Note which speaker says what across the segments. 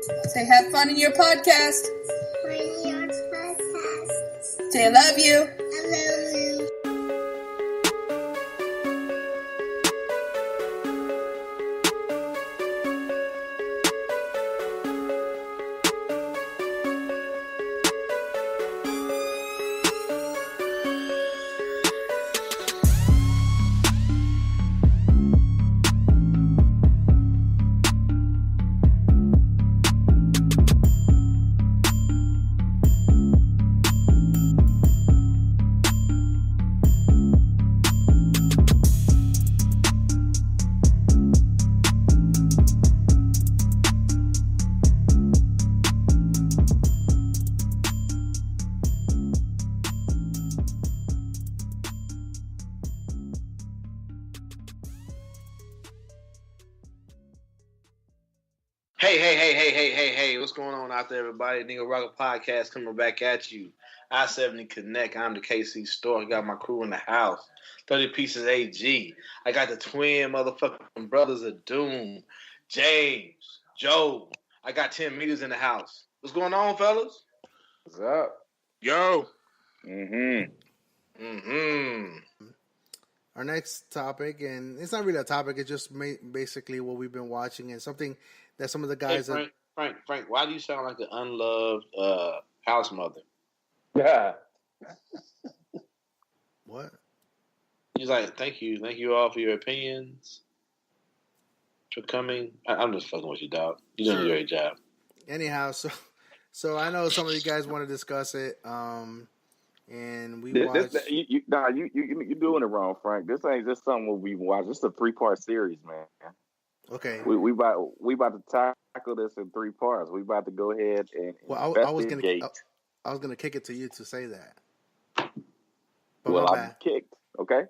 Speaker 1: Say have fun in your podcast. Say I love you.
Speaker 2: I love you.
Speaker 3: Hey, what's going on out there, everybody? Nigga Rocker Podcast coming back at you. I-70 Connect. I'm the KC Store. I got my crew in the house. 30 Pieces AG. I got the twin motherfucking brothers of Doom. James, Joe. I got 10 meters in the house. What's going on, fellas?
Speaker 4: What's up?
Speaker 5: Yo.
Speaker 6: Our next topic, and it's not really a topic, it's just basically what we've been watching and something that some of the guys...
Speaker 3: Hey, Frank, why do you sound like an unloved house mother?
Speaker 4: Yeah.
Speaker 6: What?
Speaker 3: He's like, thank you all for your opinions, for coming. I'm just fucking with you, dog. You're doing a great job.
Speaker 6: Anyhow, so I know some of you guys want to discuss it, and we watched...
Speaker 4: You're doing it wrong, Frank. This ain't just something we watch. This is a 3-part series, man.
Speaker 6: Okay.
Speaker 4: We about to tackle this in 3 parts. We about to go ahead and investigate.
Speaker 6: I was gonna kick it to you to say that. But
Speaker 4: well, I'm kicked. Okay.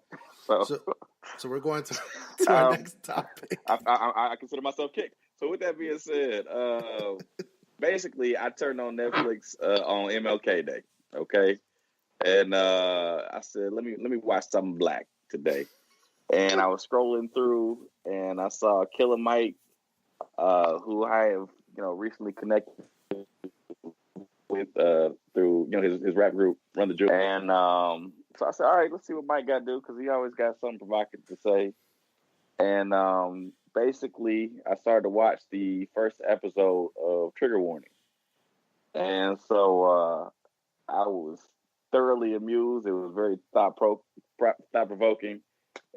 Speaker 4: So
Speaker 6: we're going to our next topic.
Speaker 4: I consider myself kicked. So with that being said, basically I turned on Netflix on MLK Day. Okay. And I said, let me watch something black today. And I was scrolling through, and I saw Killer Mike, who I have, recently connected with through, his rap group, Run the Jewel. And so I said, all right, let's see what Mike got to do, because he always got something provocative to say. And basically, I started to watch the first episode of Trigger Warning. And so I was thoroughly amused. It was very thought-provoking.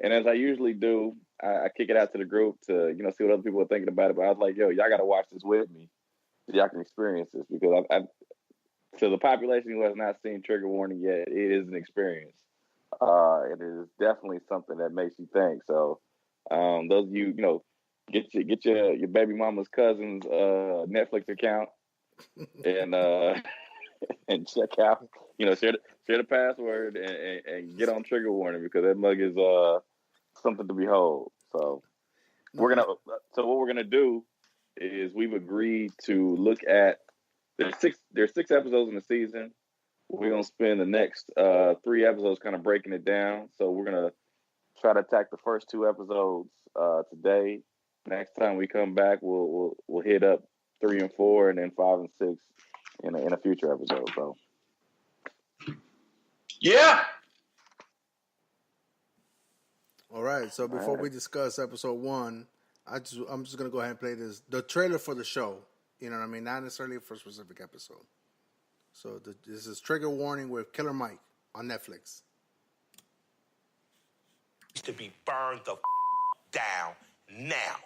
Speaker 4: And as I usually do, I kick it out to the group to, see what other people are thinking about it. But I was like, yo, y'all got to watch this with me so y'all can experience this. Because to the population who has not seen Trigger Warning yet, it is an experience. It is definitely something that makes you think. So those of you, get your baby mama's cousin's Netflix account and and check out, share the password and get on Trigger Warning, because that mug is something to behold. So what we're gonna do is we've agreed to look at there's 6 episodes in the season. We're gonna spend the next 3 episodes kind of breaking it down. So we're gonna try to attack the first 2 episodes today. Next time we come back, we'll hit up 3 and 4, and then 5 and 6 in a future episode. So
Speaker 3: yeah.
Speaker 6: All right. So before we discuss episode 1, I'm just gonna go ahead and play the trailer for the show. You know what I mean? Not necessarily for a specific episode. So this is Trigger Warning with Killer Mike on Netflix.
Speaker 5: To be burned the down now.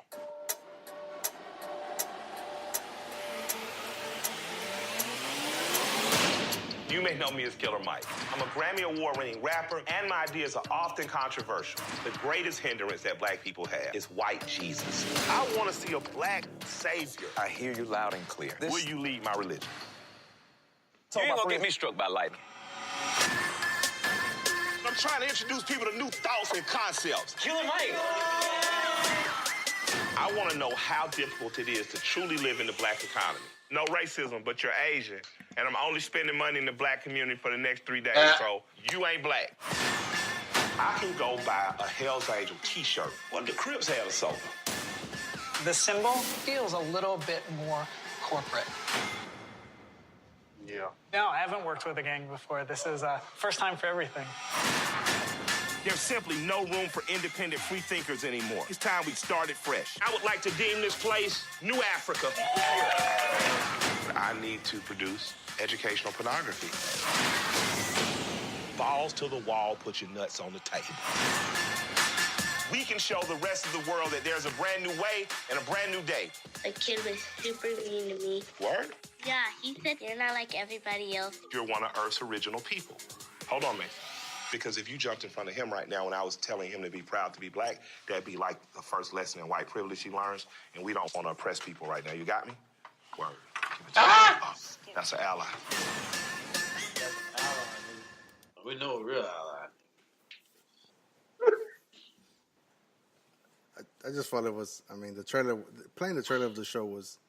Speaker 5: You may know me as Killer Mike. I'm a Grammy Award-winning rapper, and my ideas are often controversial. The greatest hindrance that black people have is white Jesus. I want to see a black savior.
Speaker 7: I hear you loud and clear.
Speaker 5: Will you lead my religion?
Speaker 7: You ain't gonna get me struck by lightning.
Speaker 5: I'm trying to introduce people to new thoughts and concepts.
Speaker 7: Killer Mike.
Speaker 5: I want to know how difficult it is to truly live in the black economy. No racism, but you're Asian, and I'm only spending money in the black community for the next 3 days, so you ain't black. I can go buy a Hell's Angel t-shirt. What do the Crips have to sofa?
Speaker 8: The symbol feels a little bit more
Speaker 2: corporate.
Speaker 3: Yeah.
Speaker 2: No, I haven't worked with a gang before. This is first time for everything.
Speaker 5: There's simply no room for independent free thinkers anymore. It's time we started fresh. I would like to deem this place New Africa. I need to produce educational pornography. Balls to the wall, put your nuts on the table. We can show the rest of the world that there's a brand new way and a brand new day.
Speaker 8: A kid was super mean to me.
Speaker 5: Word?
Speaker 8: Yeah, he said you're not like everybody else.
Speaker 5: You're one of Earth's original people. Hold on, man. Because if you jumped in front of him right now when I was telling him to be proud to be black, that'd be like the first lesson in white privilege he learns, and we don't want to oppress people right now. You got me? Word. Give it to me. Oh, that's an ally.
Speaker 3: We know a real ally.
Speaker 6: I just thought it was. I mean, the trailer, playing the trailer of the show was.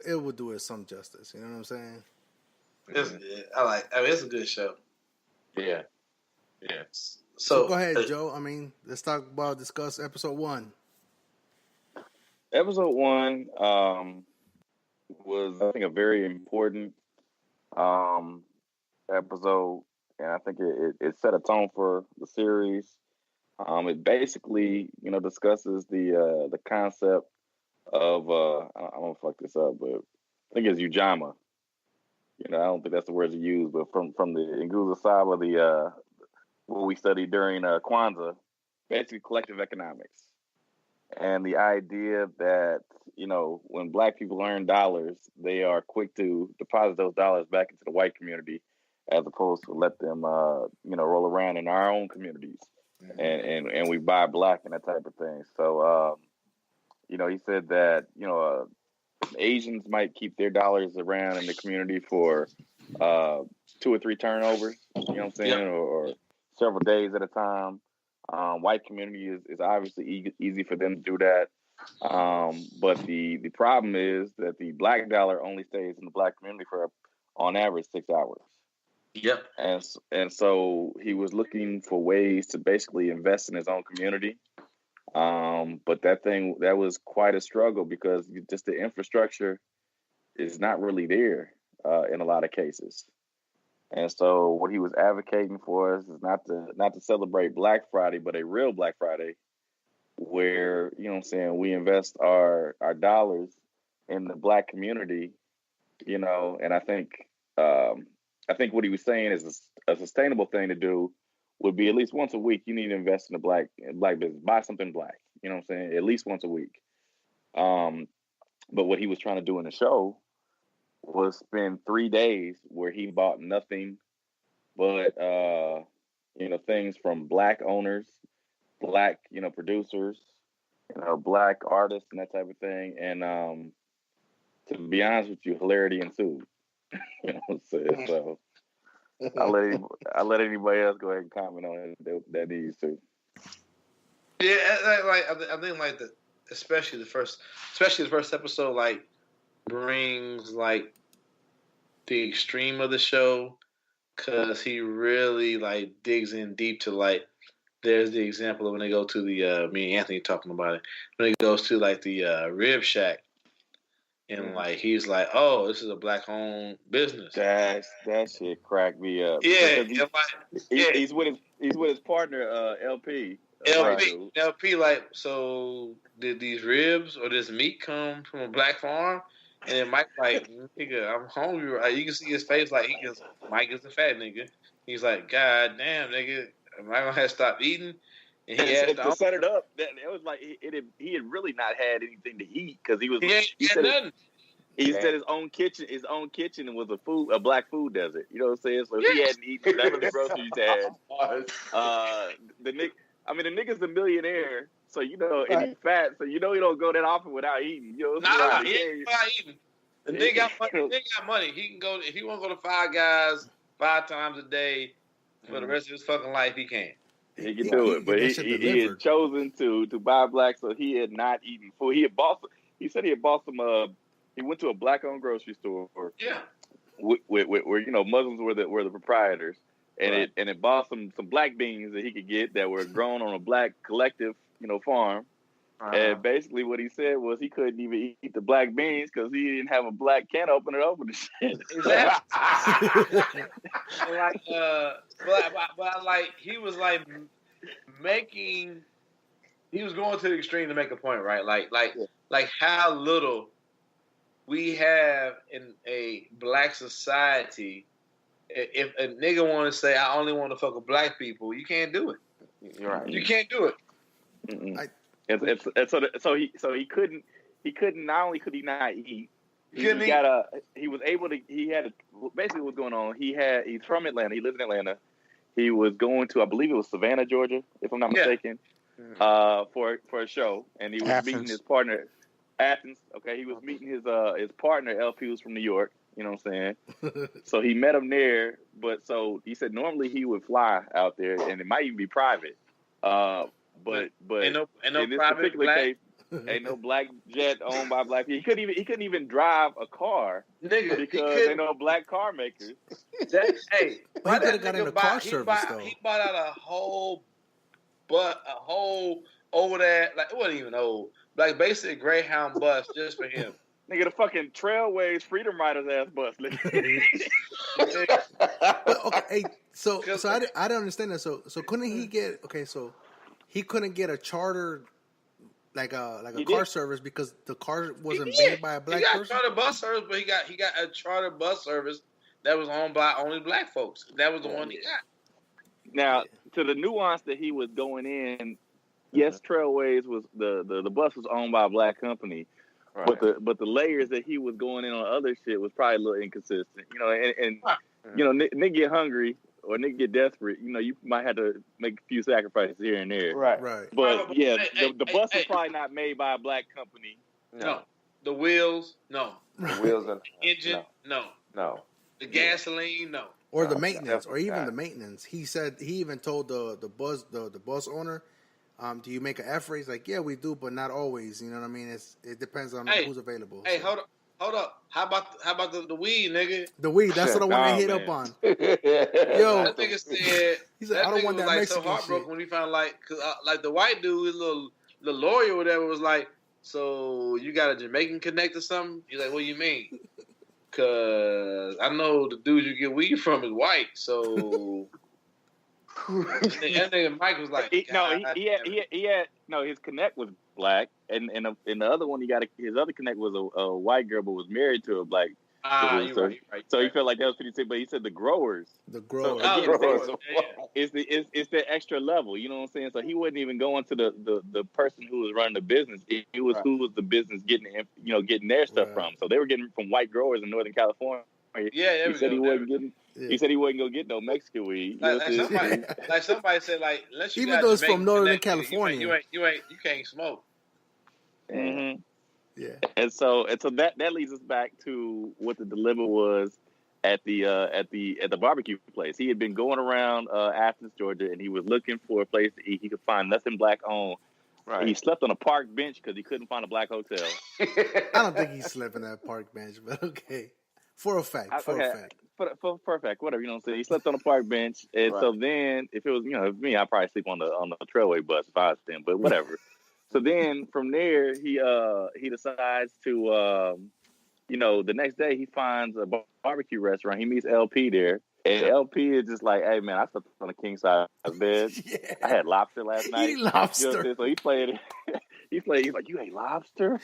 Speaker 6: It would do it some justice. You know what I'm saying?
Speaker 3: It's good. I mean, it's a good show.
Speaker 4: Yeah. Yes.
Speaker 6: So go ahead, Joe. I mean, let's discuss episode 1.
Speaker 4: Episode 1 was, I think, a very important episode, and I think it set a tone for the series. It basically, discusses the concept of I'm gonna fuck this up, but I think it's Ujamaa. I don't think that's the words you use, but from the Nguza Saba, the what we studied during Kwanzaa, basically collective economics, and the idea that when Black people earn dollars, they are quick to deposit those dollars back into the white community, as opposed to let them roll around in our own communities, and we buy black and that type of thing. So he said that Asians might keep their dollars around in the community for 2 or 3 turnovers, or several days at a time. White community is obviously easy for them to do that. But the problem is that the black dollar only stays in the black community for, on average, 6 hours.
Speaker 3: Yep.
Speaker 4: And so he was looking for ways to basically invest in his own community. But that was quite a struggle, because just the infrastructure is not really there in a lot of cases. And so what he was advocating for us is not to celebrate Black Friday, but a real Black Friday, where we invest our dollars in the Black community, and I think what he was saying is a sustainable thing to do would be at least once a week. You need to invest in the black business, buy something Black, at least once a week. But what he was trying to do in the show was spend 3 days where he bought nothing but things from Black owners, Black producers, Black artists, and that type of thing. And to be honest with you, hilarity ensued. So I'll let anybody else go ahead and comment on it that needs to.
Speaker 3: Yeah, I think especially the first episode brings the extreme of the show, because he really digs in deep to there's the example of when they go to the me and Anthony talking about it, when he goes to the rib shack, and he's like, oh, this is a Black owned business.
Speaker 4: That shit cracked me up.
Speaker 3: Yeah,
Speaker 4: he's with his partner LP.
Speaker 3: LP, so did these ribs or this meat come from a Black farm? And then Mike nigga, I'm hungry. You can see his face Mike is a fat nigga. He's like, God damn, nigga, am I gonna have to stop eating? And he asked
Speaker 4: to set it up. It was he had really not had anything to eat, because he said his own kitchen was a Black food desert. You know what I'm saying? So he hadn't eaten whatever the groceries had. The nigga's a millionaire, so and he's fat, so he don't go that often without eating. He ain't without eating.
Speaker 3: The nigga got money. He can go if he want to go to Five Guys 5 times a day for the rest of his fucking life. He can.
Speaker 4: He can do it, but he had chosen to buy Black, so he had not eaten food. He said he had bought some. He went to a Black-owned grocery store.
Speaker 3: Yeah.
Speaker 4: Where Muslims were the proprietors. And it bought some Black beans that he could get that were grown on a Black collective, farm. And basically what he said was he couldn't even eat the black beans because he didn't have a black can opener to open the shit.
Speaker 3: Exactly. but like he was like making, he was going to the extreme to make a point, right? Like how little we have in a black society. If a nigga want to say I only want to fuck with black people, you can't do it.
Speaker 9: You're right.
Speaker 3: You can't do it.
Speaker 4: So he couldn't. Not only could he not eat, he was able to. He had basically what's going on. He's from Atlanta. He lives in Atlanta. He was going to, I believe it was Savannah, Georgia, if I'm not mistaken, for a show, and he was meeting his partner, Athens. Okay, he was meeting his partner, LP, who's from New York. You know what I'm saying? So he met him there, but so he said normally he would fly out there, and it might even be private. But
Speaker 3: ain't no
Speaker 4: in this
Speaker 3: private
Speaker 4: particular
Speaker 3: black
Speaker 4: case, ain't no black jet owned by black people. He couldn't even drive a car,
Speaker 3: nigga,
Speaker 4: because ain't no black car makers.
Speaker 3: Hey,
Speaker 6: but he could have got in a car service though.
Speaker 3: He bought out a whole over there, like it wasn't even old, like basically a Greyhound bus just for him.
Speaker 4: Nigga, the fucking Trailways Freedom Riders ass bus.
Speaker 6: But, okay, so I don't understand that. So couldn't he get so he couldn't get a charter like a car service because the car wasn't made by a black person?
Speaker 3: He got charter bus service, but he got a charter bus service that was owned by only black folks. That was the one he got.
Speaker 4: Now, to the nuance that he was going in, yes, Trailways was the bus was owned by a black company. Right. But the layers that he was going in on other shit was probably a little inconsistent, you know. And you know, nigga get hungry or nigga get desperate. You know, you might have to make a few sacrifices here and there.
Speaker 9: Right.
Speaker 4: But yeah, the bus is probably not made by a black company.
Speaker 3: No. The wheels, no.
Speaker 9: The wheels and
Speaker 3: engine, no. The gasoline, no.
Speaker 6: Or the maintenance, or even the maintenance. He said he even told the bus owner. Do you make an effort? He's like, yeah, we do, but not always. You know what I mean? It depends on who's available.
Speaker 3: Hey, hold up. How about the weed, nigga?
Speaker 6: The weed. That's what I want to hit up on. Yo,
Speaker 3: that nigga said.
Speaker 6: He said, I don't want that
Speaker 3: like
Speaker 6: Mexican
Speaker 3: so heartbroken
Speaker 6: shit.
Speaker 3: when he found cause like the white dude, his the lawyer or whatever was like, so you got a Jamaican connect or something? He's like, what do you mean? Cause I know the dude you get weed from is white, so. That nigga Mike was like,
Speaker 4: he had his connect was black, and the other one his other connect was a white girl, but was married to a black.
Speaker 3: You're right.
Speaker 4: So he felt like that was pretty sick, but he said the growers.
Speaker 6: The growers.
Speaker 4: So again, it's the extra level, you know what I'm saying? So he wasn't even going to the person who was running the business. It was who was the business getting their stuff from. So they were getting from white growers in Northern California.
Speaker 3: Yeah,
Speaker 4: he said he wasn't getting. He said he wasn't gonna get no Mexican weed.
Speaker 3: Like somebody said, like unless you
Speaker 6: even though it's from Northern California,
Speaker 3: you can't smoke.
Speaker 4: Mm-hmm.
Speaker 6: Yeah.
Speaker 4: And so that leads us back to what the dilemma was at the barbecue place. He had been going around Athens, Georgia, and he was looking for a place to eat. He could find nothing black owned. Right. He slept on a park bench because he couldn't find a black hotel.
Speaker 6: I don't think he slept on that park bench, but okay. For a fact. For
Speaker 4: a fact, whatever, you know what I'm saying? He slept on a park bench, and so then, if it was, if me, I'd probably sleep on the Trailway bus if I was him, but whatever. So then, from there, he decides to, the next day, he finds a barbecue restaurant. He meets LP there, and LP is just like, hey, man, I slept on a king-size bed. Yeah. I had lobster last night.
Speaker 6: Eat lobster.
Speaker 4: You know what I'm saying? So he played, he's like, you ate lobster?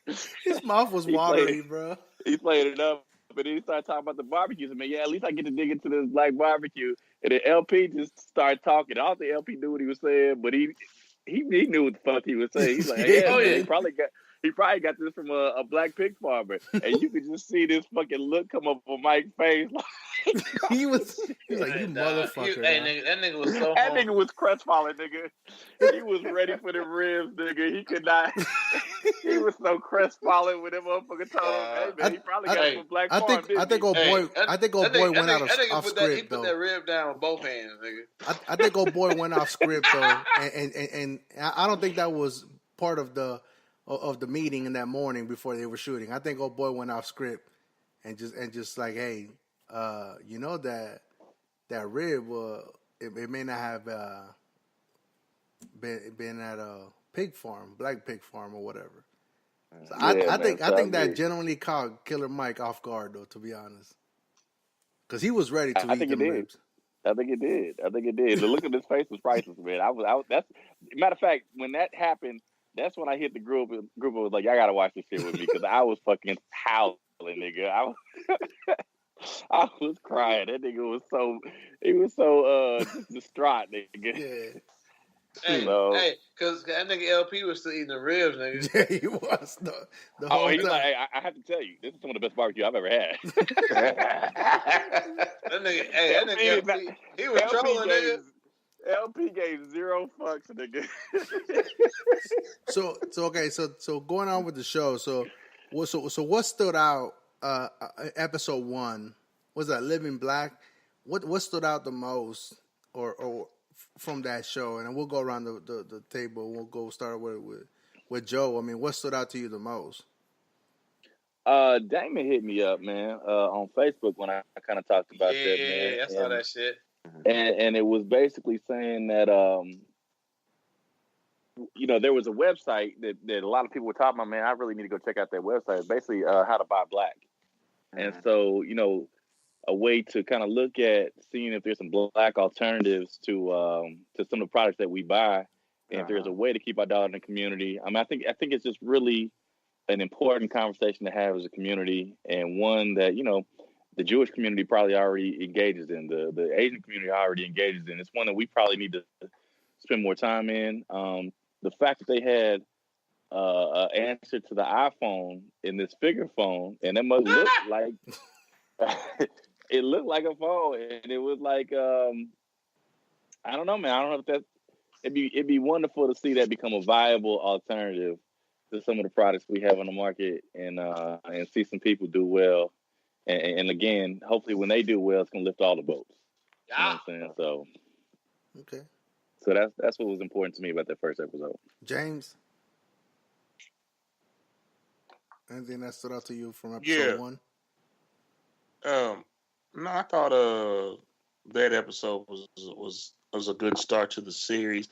Speaker 6: His mouth was watery, bro.
Speaker 4: He played it up, but then he started talking about the barbecues. I mean, yeah, at least I get to dig into this black barbecue. And then LP just started talking. I don't think LP knew what he was saying, but he knew what the fuck he was saying. He's like, he probably got this from a black pig farmer. And you could just see this fucking look come up on Mike's face.
Speaker 6: he was like, you motherfucker.
Speaker 3: That nigga was so
Speaker 4: That nigga was crestfallen, nigga. He was ready for the ribs, nigga. He could not. He was so crestfallen with that motherfucker told him, hey, man, he probably got it from black farm.
Speaker 6: I think old boy went out off script,
Speaker 3: he put that rib down with both hands, nigga.
Speaker 6: I think old boy went off script, though. And I don't think that was part of the meeting in that morning before they were shooting. I think old boy went off script and just like, hey, that rib, it may not have been pig farm, black pig farm or whatever. So
Speaker 4: Yeah,
Speaker 6: I
Speaker 4: man,
Speaker 6: think that genuinely caught Killer Mike off guard though, to be honest, because he was ready to
Speaker 4: I
Speaker 6: eat
Speaker 4: think it
Speaker 6: them
Speaker 4: did.
Speaker 6: ribs.
Speaker 4: I think it did. The look on his face was priceless, man. That's matter of fact, when that happened, that's when I hit the group and was like, y'all gotta watch this shit with me because I was fucking howling, nigga. I was crying. That nigga was so just distraught, nigga.
Speaker 6: Yeah.
Speaker 3: Hey, because that nigga LP was still eating the ribs, nigga.
Speaker 6: Yeah, he was the whole
Speaker 4: he
Speaker 6: time.
Speaker 4: was like, hey, I have to tell you, this is some of the best barbecue I've ever had.
Speaker 3: that nigga LP, he was trolling, nigga.
Speaker 4: LP gave 0 fucks, nigga.
Speaker 6: So going on with the show. So what stood out? Episode 1 was that Living Black. What stood out the most, or from that show? And we'll go around the table. We'll go start with Joe. I mean, what stood out to you the most?
Speaker 4: Damon hit me up, man, on Facebook when I kind of talked about that, man.
Speaker 3: Yeah, I saw that shit.
Speaker 4: And it was basically saying that, there was a website that a lot of people were talking about, man, I really need to go check out that website. It's basically how to buy black. And so, a way to kind of look at seeing if there's some black alternatives to some of the products that we buy. And if there's a way to keep our dollar in the community. I mean, I think it's just really an important conversation to have as a community, and one that, the Jewish community probably already engages in, the Asian community already engages in. It's one that we probably need to spend more time in. The fact that they had an answer to the iPhone in this figure phone, and it must look like it looked like a phone, and it was like I don't know, man. I don't know if that it'd be wonderful to see that become a viable alternative to some of the products we have on the market, and see some people do well. And again, hopefully when they do well, it's gonna lift all the boats. You know what I'm saying? So
Speaker 6: okay.
Speaker 4: So that's what was important to me about that first episode.
Speaker 6: James, anything that stood out to you from episode 1?
Speaker 10: No, I thought that episode was a good start to the series.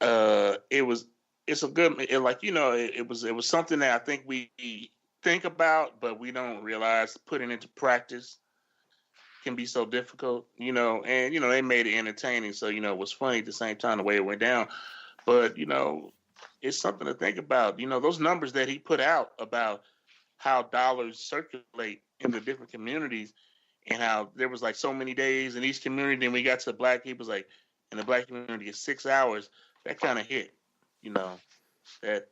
Speaker 10: It's a good, it was something that I think we think about, but we don't realize putting into practice can be so difficult, and they made it entertaining, so it was funny at the same time the way it went down. But it's something to think about. Those numbers that he put out about how dollars circulate in the different communities, and how there was like so many days in each community. Then we got to the black people, like in the black community, it's 6 hours. That kind of hit, that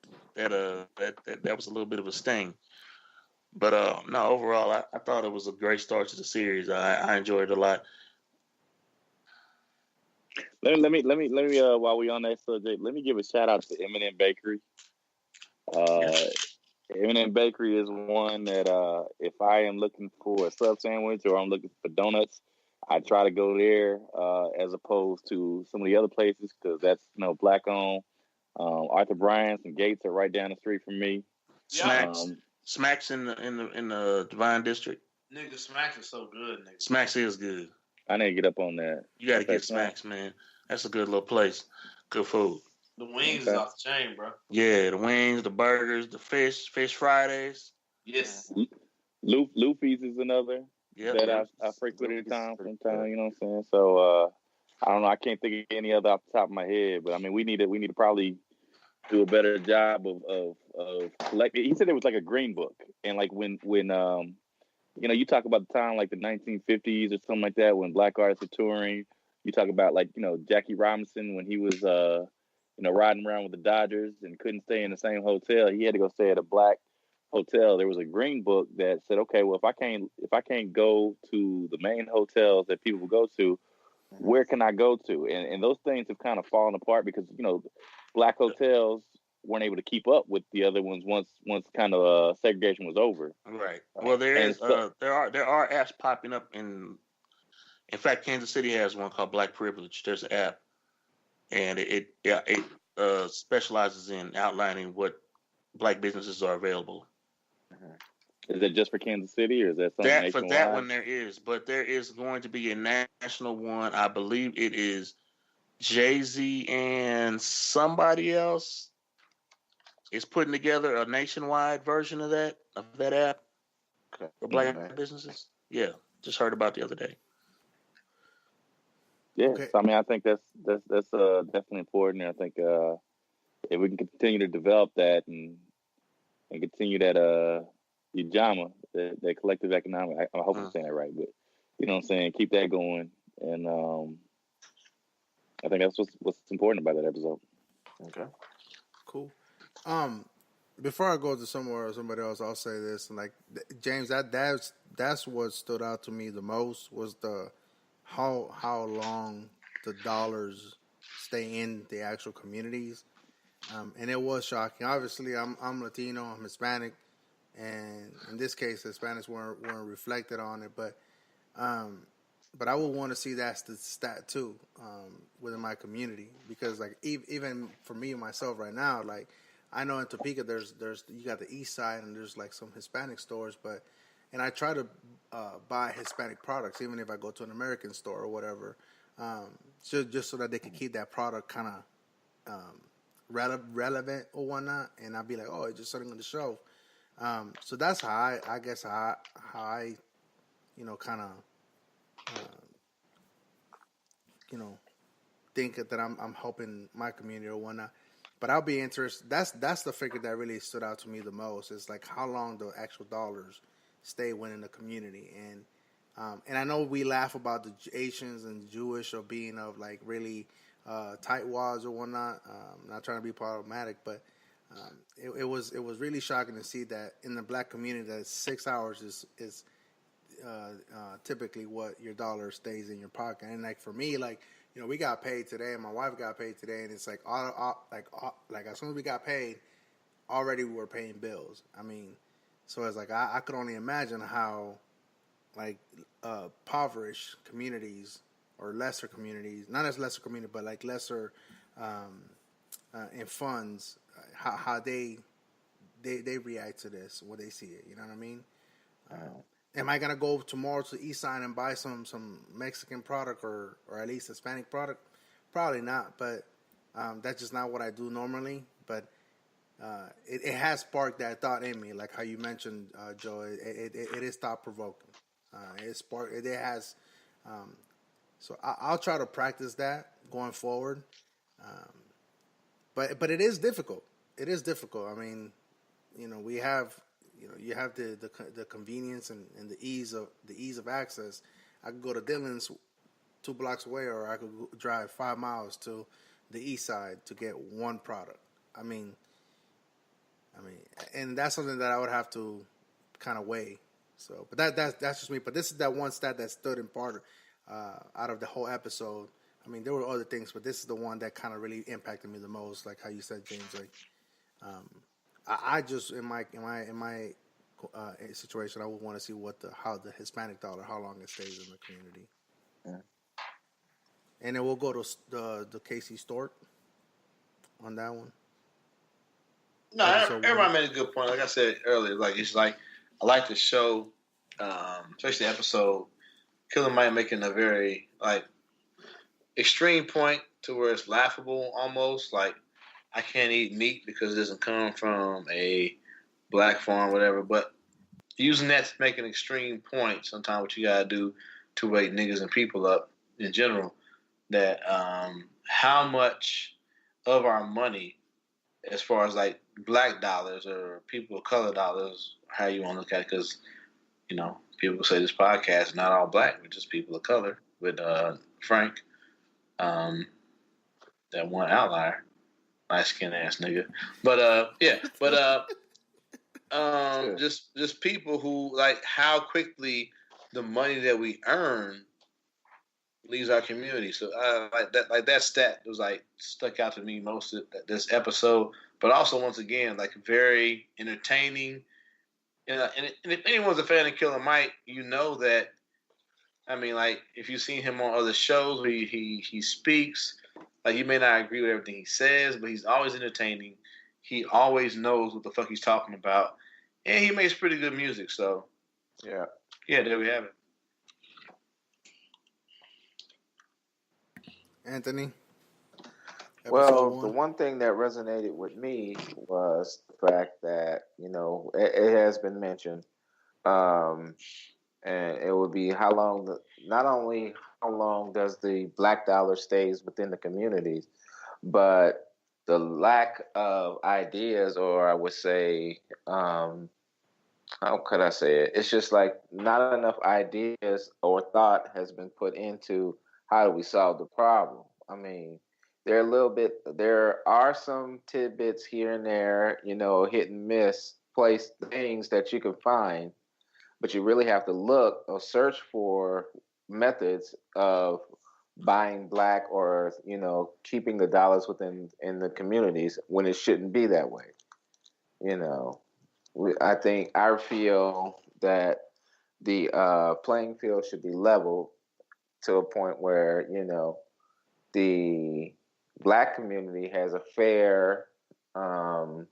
Speaker 10: was a little bit of a sting. But no, overall, I thought it was a great start to the series. I enjoyed it a lot.
Speaker 4: Let me while we on that subject, let me give a shout out to M&M Bakery. M&M Bakery is one that if I am looking for a sub sandwich or I'm looking for donuts, I try to go there as opposed to some of the other places, because that's black owned. Arthur Bryant's and Gates are right down the street from me.
Speaker 10: Smacks in the Divine District.
Speaker 3: Nigga, Smacks is so good, nigga.
Speaker 10: Smacks is good.
Speaker 4: I need to get up on that.
Speaker 10: You got to get Smacks, man. That's a good little place. Good food.
Speaker 3: The wings is off the chain, bro.
Speaker 10: Yeah, the wings, the burgers, the fish Fridays.
Speaker 3: Yes.
Speaker 4: Luffy's is another that I frequented time from time. You know what I'm saying? So I don't know. I can't think of any other off the top of my head, but I mean, we need to probably do a better job of collecting. He said it was like a green book, and like when you talk about the time like the 1950s or something like that, when black artists were touring. You talk about like Jackie Robinson when he was riding around with the Dodgers and couldn't stay in the same hotel. He had to go stay at a black hotel. There was a green book that said, okay, well, if I can't go to the main hotels that people go to, where can I go to? And those things have kind of fallen apart because black hotels weren't able to keep up with the other ones once kind of segregation was over.
Speaker 10: Right. Well, there are apps popping up in fact, Kansas City has one called Black Privilege. There's an app, and it specializes in outlining what black businesses are available.
Speaker 4: Is it just for Kansas City, or is that something nationwide?
Speaker 10: For that one there is, but there is going to be a national one. I believe it is Jay-Z and somebody else is putting together a nationwide version of that app for black businesses. Yeah, just heard about the other day.
Speaker 4: Yes,
Speaker 6: Okay.
Speaker 4: I mean, I think that's definitely important. I think if we can continue to develop that and continue that Ujama, that collective economic. I hope I'm saying that right, but you know what I'm saying. Keep that going, and I think that's what's important about that episode.
Speaker 3: Okay.
Speaker 6: Cool. Before I go to somewhere or somebody else, I'll say this. And like James, that's what stood out to me the most was the how long the dollars stay in the actual communities. And it was shocking. Obviously, I'm Latino, I'm Hispanic, and in this case, the Hispanics weren't reflected on it. But I would want to see that the stat too within my community, because like even for me myself right now, like I know in Topeka there's you got the East Side and there's like some Hispanic stores, and I try to buy Hispanic products even if I go to an American store or whatever, just so that they could keep that product kind of relevant or whatnot, and I'd be like, oh, it's just sitting on the shelf. So that's how I guess how I kind of think that I'm helping my community or whatnot. But I'll be interested. That's the figure that really stood out to me the most. Is like how long the actual dollars stay within the community, and I know we laugh about the Asians and Jewish or being of like really tight wads or whatnot. Not trying to be problematic, but it was really shocking to see that in the black community that 6 hours is typically what your dollar stays in your pocket. And like for me, like we got paid today, and my wife got paid today, and it's like like as soon as we got paid, already we were paying bills. I mean, so it's like I could only imagine how like impoverished communities or lesser communities, not as lesser community, but like lesser in funds, how they react to this when they see it. You know what I mean? Am I gonna go tomorrow to the East Side and buy some Mexican product or at least Hispanic product? Probably not, but that's just not what I do normally. But it has sparked that thought in me, like how you mentioned, Joe. It is thought provoking. It has. So I'll try to practice that going forward. But it is difficult. It is difficult. I mean, we have. You have the convenience and the ease of access. I could go to Dillon's 2 blocks away, or I could drive 5 miles to the East Side to get one product. I mean, and that's something that I would have to kind of weigh. So, but that's just me. But this is that one stat that stood in part out of the whole episode. I mean, there were other things, but this is the one that kind of really impacted me the most. Like how you said, James, like. I just in my situation, I would want to see how the Hispanic dollar, how long it stays in the community. Yeah. And then we'll go to the Casey Stork on that one.
Speaker 3: No, everybody made a good point. Like I said earlier, like it's like I like the show, especially the episode. Killer Mike making a very like extreme point to where it's laughable almost. Like I can't eat meat because it doesn't come from a black farm, whatever. But using that to make an extreme point, sometimes what you gotta do to wake niggas and people up in general. That how much of our money, as far as like black dollars or people of color dollars, how you want to look at it, because people say this podcast is not all black, we're just people of color. With Frank, that one outlier. Nice skin ass nigga, but just people who like how quickly the money that we earn leaves our community. So like that stat was like stuck out to me most of this episode, but also once again like very entertaining. And if anyone's a fan of Killer Mike, you know that. I mean, like if you've seen him on other shows where he speaks. Like, you may not agree with everything he says, but he's always entertaining. He always knows what the fuck he's talking about. And he makes pretty good music, so. Yeah, there we have it.
Speaker 6: Anthony? Episode
Speaker 9: Well, the
Speaker 6: 1?
Speaker 9: one thing that resonated with me was the fact that, it has been mentioned. Um, and it would be how long, not only how long does the black dollar stays within the communities, but the lack of ideas, or I would say, how could I say it? It's just like not enough ideas or thought has been put into how do we solve the problem. I mean, there are some tidbits here and there, hit and miss place things that you can find, but you really have to look or search for methods of buying black or, keeping the dollars within in the communities when it shouldn't be that way. You know, I feel that the playing field should be leveled to a point where the black community has a fair, kind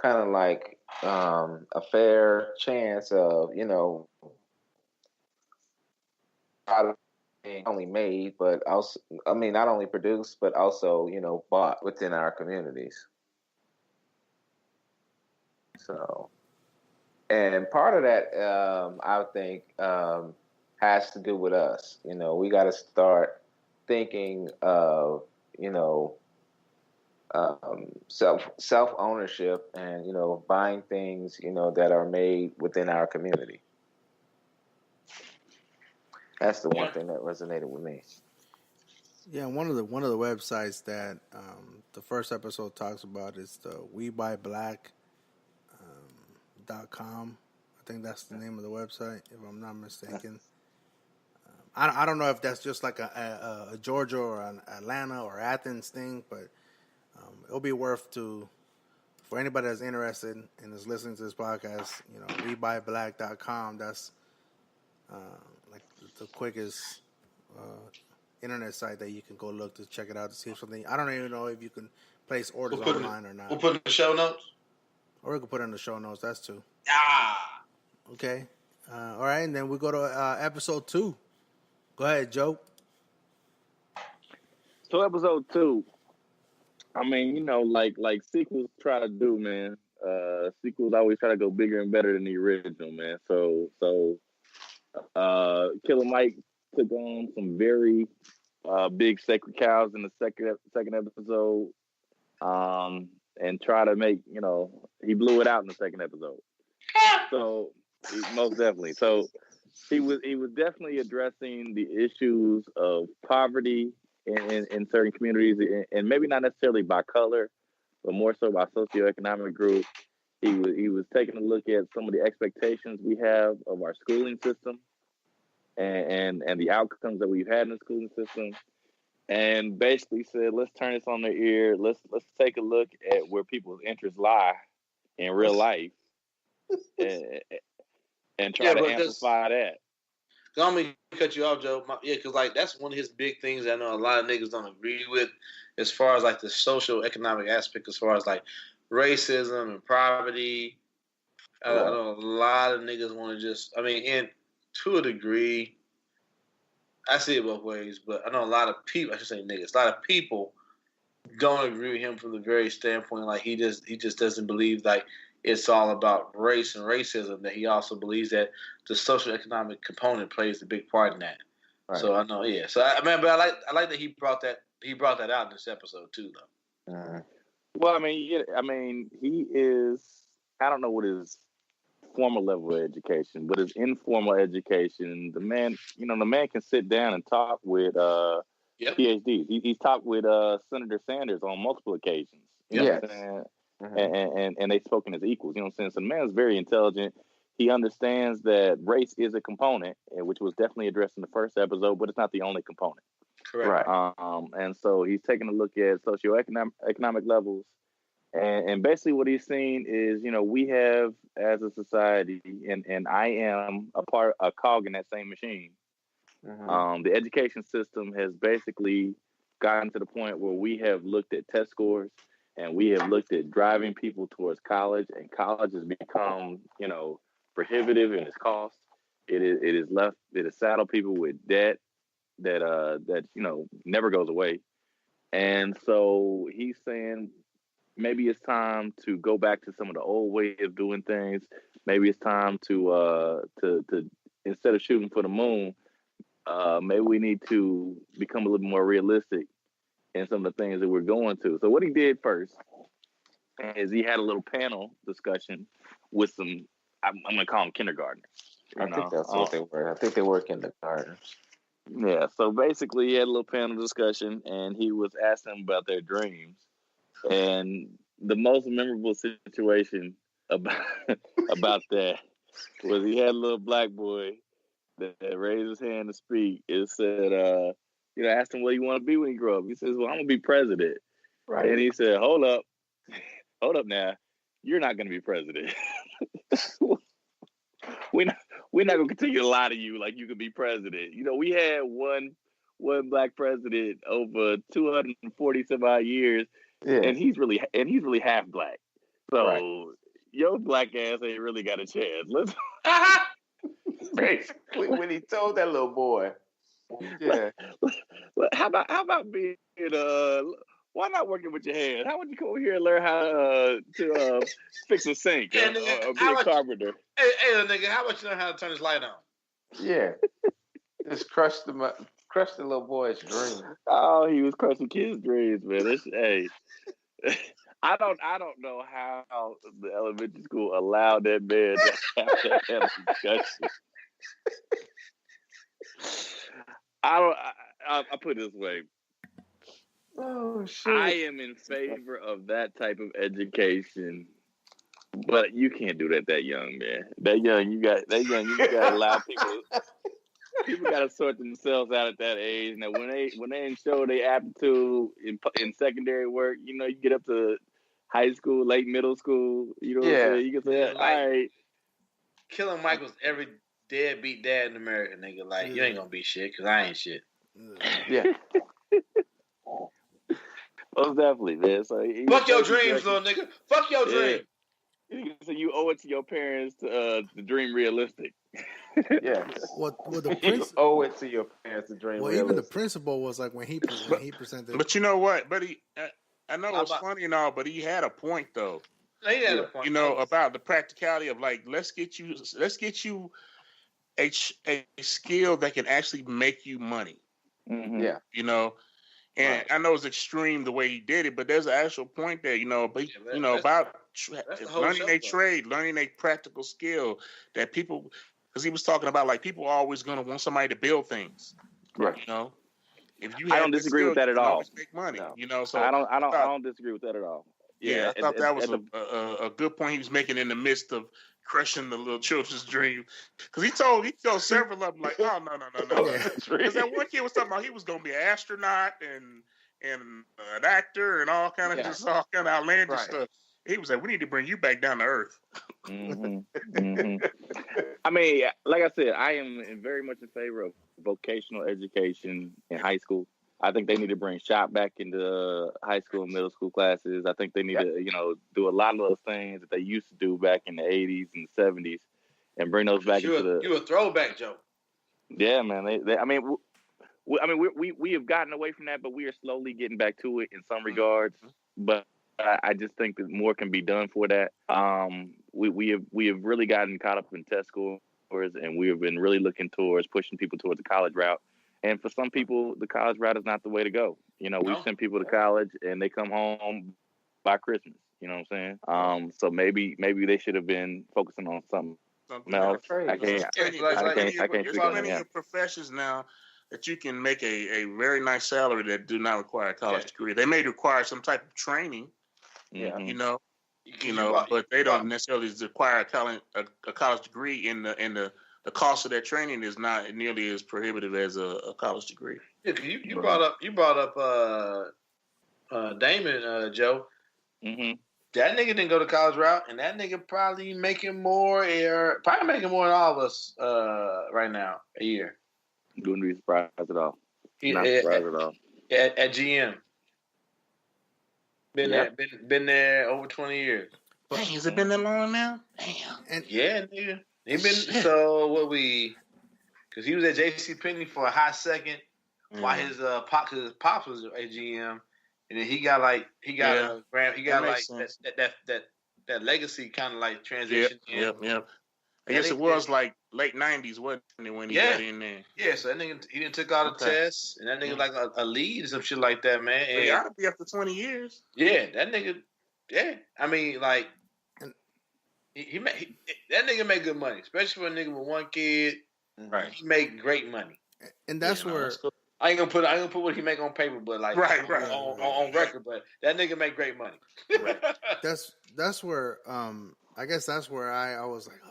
Speaker 9: of like a fair chance of not only made but also, I mean, not only produced but also bought within our communities. So. And part of that, I think, has to do with us. We got to start thinking of, self ownership, and buying things, that are made within our community. That's the one thing that resonated with me.
Speaker 6: Yeah, one of the websites that the first episode talks about is the WeBuyBlack.com. I think that's the name of the website, if I'm not mistaken. I don't know if that's just like a Georgia or an Atlanta or Athens thing, but it'll be worth for anybody that's interested and is listening to this podcast. WeBuyBlack.com. That's like the quickest internet site that you can go look to check it out to see if something. I don't even know if you can place orders online or not.
Speaker 3: We'll put in the show notes.
Speaker 6: Or we can put it in the show notes. That's too.
Speaker 3: Ah.
Speaker 6: Okay. All right, and then we go to episode 2. Go ahead, Joe.
Speaker 4: So episode 2, I mean, like sequels try to do, man. Sequels always try to go bigger and better than the original, man. So Killer Mike took on some very big sacred cows in the second episode, and try to make, he blew it out in the second episode. So most definitely. So he was definitely addressing the issues of poverty in certain communities, and maybe not necessarily by color, but more so by socioeconomic group. He was taking a look at some of the expectations we have of our schooling system, and the outcomes that we've had in the schooling system, and basically said, let's turn this on their ear. Let's take a look at where people's interests lie in real life, and try to amplify that.
Speaker 3: I'm gonna cut you off, Joe. Because like that's one of his big things that I know a lot of niggas don't agree with, as far as like the social economic aspect, as far as like racism and poverty. I know a lot of niggas want to just. I mean, to a degree, I see it both ways, but I know a lot of people. I should say niggas. A lot of people don't agree with him from the very standpoint like he just doesn't believe like it's all about race and racism. That he also believes that the social economic component plays a big part in that. Right. So I know, yeah. So I like that he brought that out in this episode too, though.
Speaker 4: Well, I mean, he is. I don't know what his formal level of education, but his informal education, the man can sit down and talk with PhDs. He's talked with Senator Sanders on multiple occasions. You know what I'm saying? Mm-hmm. And they've spoken as equals. You know what I'm saying? So the man's very intelligent. He understands that race is a component, which was definitely addressed in the first episode, but it's not the only component.
Speaker 3: Correct.
Speaker 4: Right. And so he's taking a look at socioeconomic levels. And basically what he's saying is, we have as a society, and I am a cog in that same machine. Mm-hmm. The education system has basically gotten to the point where we have looked at test scores, and we have looked at driving people towards college, and college has become, prohibitive in its cost. It has saddled people with debt that never goes away. And so he's saying maybe it's time to go back to some of the old way of doing things. Maybe it's time to instead of shooting for the moon, maybe we need to become a little more realistic in some of the things that we're going to. So what he did first is he had a little panel discussion with some, I'm going to call them kindergartners.
Speaker 9: I think that's what they were. I think they were kindergartners.
Speaker 4: Yeah, so basically he had a little panel discussion, and he was asking them about their dreams. And the most memorable situation about that was he had a little black boy that raised his hand to speak. It said, asked him what you want to be when you grow up. He says, well, I'm going to be president. Right. And he said, hold up now. You're not going to be president. We're not going to continue to lie to you like you could be president. You know, we had one black president over 240 some odd years, and he's really half black. So your black ass ain't really got a chance. Let's
Speaker 9: basically when he told that little boy. Yeah.
Speaker 4: How about being why not working with your hands? How would you come over here and learn how to fix a sink or be a carpenter?
Speaker 3: Hey, nigga, how about you learn how to turn this light on?
Speaker 9: Yeah. Just crush the little boy's dream.
Speaker 4: Oh, he was crushing kids' dreams, man. Hey, I don't know how the elementary school allowed that man to have that discussion. I put it this way.
Speaker 9: Oh shit!
Speaker 4: I am in favor of that type of education, but you can't do that young, man. That young, you got to allow people. People got to sort themselves out at that age. Now, when they didn't show their aptitude in secondary work, you know, you get up to high school, late middle school. You know what I'm saying? You can say, all right.
Speaker 3: Killing Mike was every deadbeat dad in America, nigga. Like, you ain't gonna be shit because I ain't shit.
Speaker 9: Yeah.
Speaker 4: Most definitely, man. So
Speaker 3: fuck your dreams, little nigga. Fuck your dream.
Speaker 4: So you owe it to your parents to dream realistic.
Speaker 9: Yeah.
Speaker 6: Well, the
Speaker 9: you owe it to your parents to dream realistic.
Speaker 6: Even the principal was like when he presented.
Speaker 10: But you know what? But I know it's funny and all, but he had a point though.
Speaker 3: He had a point.
Speaker 10: You know, about the practicality of like let's get you a skill that can actually make you money.
Speaker 4: Mm-hmm.
Speaker 9: Yeah.
Speaker 10: You know. And I know it's extreme the way he did it, but there's an actual point there, you know. But about learning a trade, learning a practical skill that people, because he was talking about like people are always going to want somebody to build things,
Speaker 4: right?
Speaker 10: You know, if you
Speaker 4: I don't disagree with that at all.
Speaker 10: Make money,
Speaker 4: no.
Speaker 10: You know. So
Speaker 4: I don't disagree with that at all.
Speaker 10: Yeah, I thought that was a good point he was making in the midst of crushing the little children's dream, because he told several of them like, oh no, because that one kid was talking about he was gonna be an astronaut and an actor and all kind of just all kind of outlandish stuff. He was like, we need to bring you back down to earth.
Speaker 4: Mm-hmm. Mm-hmm. I mean, like I said, I am very much in favor of vocational education in high school. I think they need to bring shop back into high school and middle school classes. I think they need to, do a lot of those things that they used to do back in the 80s and the 70s and bring those back into the...
Speaker 3: You a throwback, Joe.
Speaker 4: Yeah, man. We have gotten away from that, but we are slowly getting back to it in some regards. But I just think that more can be done for that. We have really gotten caught up in test scores, and we have been really looking towards pushing people towards the college route. And for some people, the college route is not the way to go. You know, we send people to college and they come home by Christmas. You know what I'm saying? So maybe they should have been focusing on something else. I can't.
Speaker 10: There's plenty of professions now that you can make a very nice salary that do not require a college degree. They may require some type of training.
Speaker 4: Yeah.
Speaker 10: You know, but they don't necessarily require a college degree in the cost of that training is not nearly as prohibitive as a college degree.
Speaker 3: Yeah, you brought up Damon, Joe.
Speaker 4: Mm-hmm.
Speaker 3: That nigga didn't go to college route, and that nigga probably making more than all of us right now a year.
Speaker 4: Wouldn't be surprised at all.
Speaker 3: Not surprised at all. At GM, been there over 20 years.
Speaker 10: Dang, has it been that long now? Damn.
Speaker 3: Nigga. He been because he was at JCPenney for a hot second while his pops was at GM, and then he got like that legacy kind of like transition.
Speaker 10: Yep. I guess it was like late 90s, wasn't it, when he got in there?
Speaker 3: Yeah, so that nigga, he didn't took all the tests, and that nigga like a lead or some shit like that, man. And
Speaker 10: he ought to be up to 20 years.
Speaker 3: Yeah, that nigga, I mean, like, that nigga make good money, especially for a nigga with one kid.
Speaker 10: Right.
Speaker 3: He make great money.
Speaker 6: And that's where...
Speaker 3: I ain't gonna put what he make on paper, but like on record. But that nigga make great money.
Speaker 6: Right. That's where I guess that's where I was like,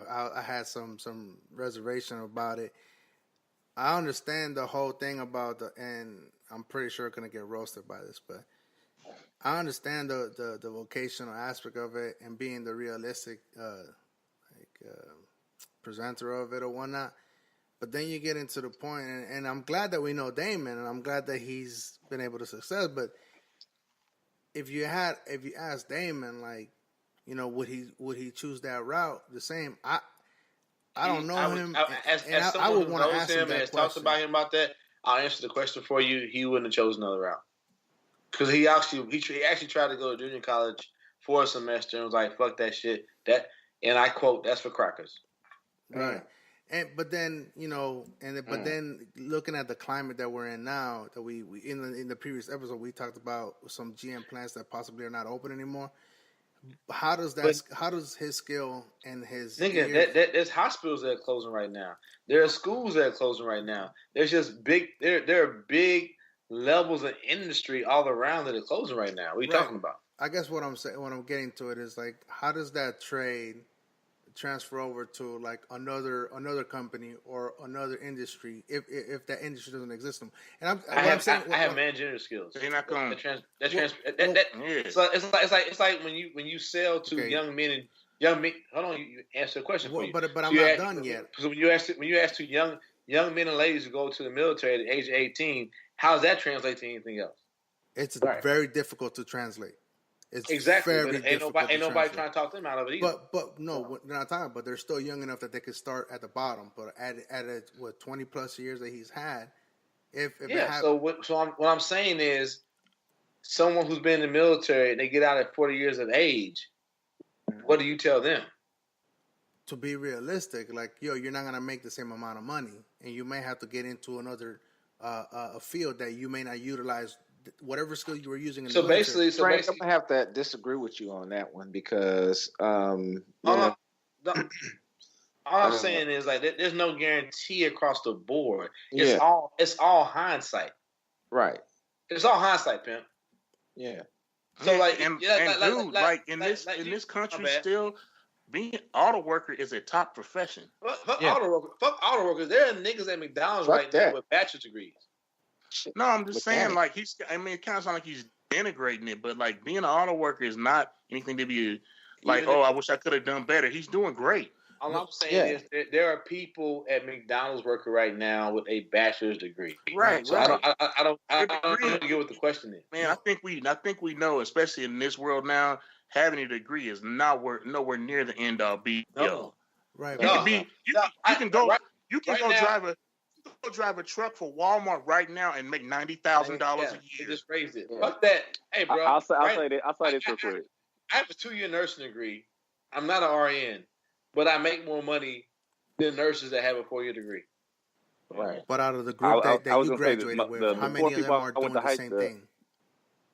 Speaker 6: I had some reservation about it. I understand the whole thing about and I'm pretty sure gonna get roasted by this, but I understand the vocational aspect of it and being the realistic presenter of it or whatnot. But then you get into the point, and I'm glad that we know Damon, and I'm glad that he's been able to success. But if you ask Damon, like, you know, would he choose that route the same? I don't know him. I would want to ask him that question.
Speaker 3: Talked about him about that. I'll answer the question for you. He wouldn't have chosen another route because he actually tried to go to junior college for a semester and was like, "Fuck that shit." And I quote, "That's for crackers."
Speaker 6: Right. But then, you know, but then looking at the climate that we're in now, that we in the previous episode we talked about some GM plants that possibly are not open anymore. How does his skill and his
Speaker 3: there's hospitals that are closing right now. There are schools that are closing right now. There's just there are big levels of industry all around that are closing right now. What are you talking about?
Speaker 6: I guess what I'm getting to it is like, how does that trade transfer over to like another company or another industry if that industry doesn't exist anymore? And I
Speaker 3: have managerial skills.
Speaker 10: They're not going.
Speaker 3: It's like when you sell to young men. Hold on, you answer the question for you.
Speaker 6: But I'm not done yet.
Speaker 3: So when you ask to young men and ladies who go to the military at the age of 18, how does that translate to anything else?
Speaker 6: It's very difficult to translate. It's
Speaker 3: exactly.
Speaker 6: Very
Speaker 3: ain't nobody trying to talk them out of it either.
Speaker 6: But no, they're not talking. But they're still young enough that they could start at the bottom. But at 20 plus years that he's had,
Speaker 3: what I'm saying is, someone who's been in the military, they get out at 40 years of age. What do you tell them?
Speaker 6: To be realistic, like, you're not gonna make the same amount of money, and you may have to get into another a field that you may not utilize whatever skill you were using in the military.
Speaker 9: Frank, I'm gonna have to disagree with you on that one because
Speaker 3: all I'm saying is like there's no guarantee across the board. It's all hindsight.
Speaker 9: Right.
Speaker 3: It's all hindsight, pimp.
Speaker 9: Yeah.
Speaker 10: So in this country still being auto worker is a top profession.
Speaker 3: Fuck auto workers. There are niggas at McDonald's right now with bachelor's degrees.
Speaker 10: No, I'm just saying, like, it kind of sounds like he's denigrating it, but like being an auto worker is not anything to be like, I wish I could have done better. He's doing great.
Speaker 3: All I'm saying is there are people at McDonald's working right now with a bachelor's degree.
Speaker 10: Right.
Speaker 3: So
Speaker 10: right.
Speaker 3: I don't get what the question is.
Speaker 10: Man, I think we know, especially in this world now, having a degree is nowhere near the end all be all.
Speaker 6: No. Right.
Speaker 10: You can go drive a truck for Walmart right now and make $90,000 a year.
Speaker 3: You just raised it. Fuck that. Hey, bro.
Speaker 4: I'll say this real quick.
Speaker 3: I have a 2-year nursing degree. I'm not an RN, but I make more money than nurses that have a 4-year degree.
Speaker 9: Right.
Speaker 6: But out of the group that you graduated with, how many of them are doing the same thing?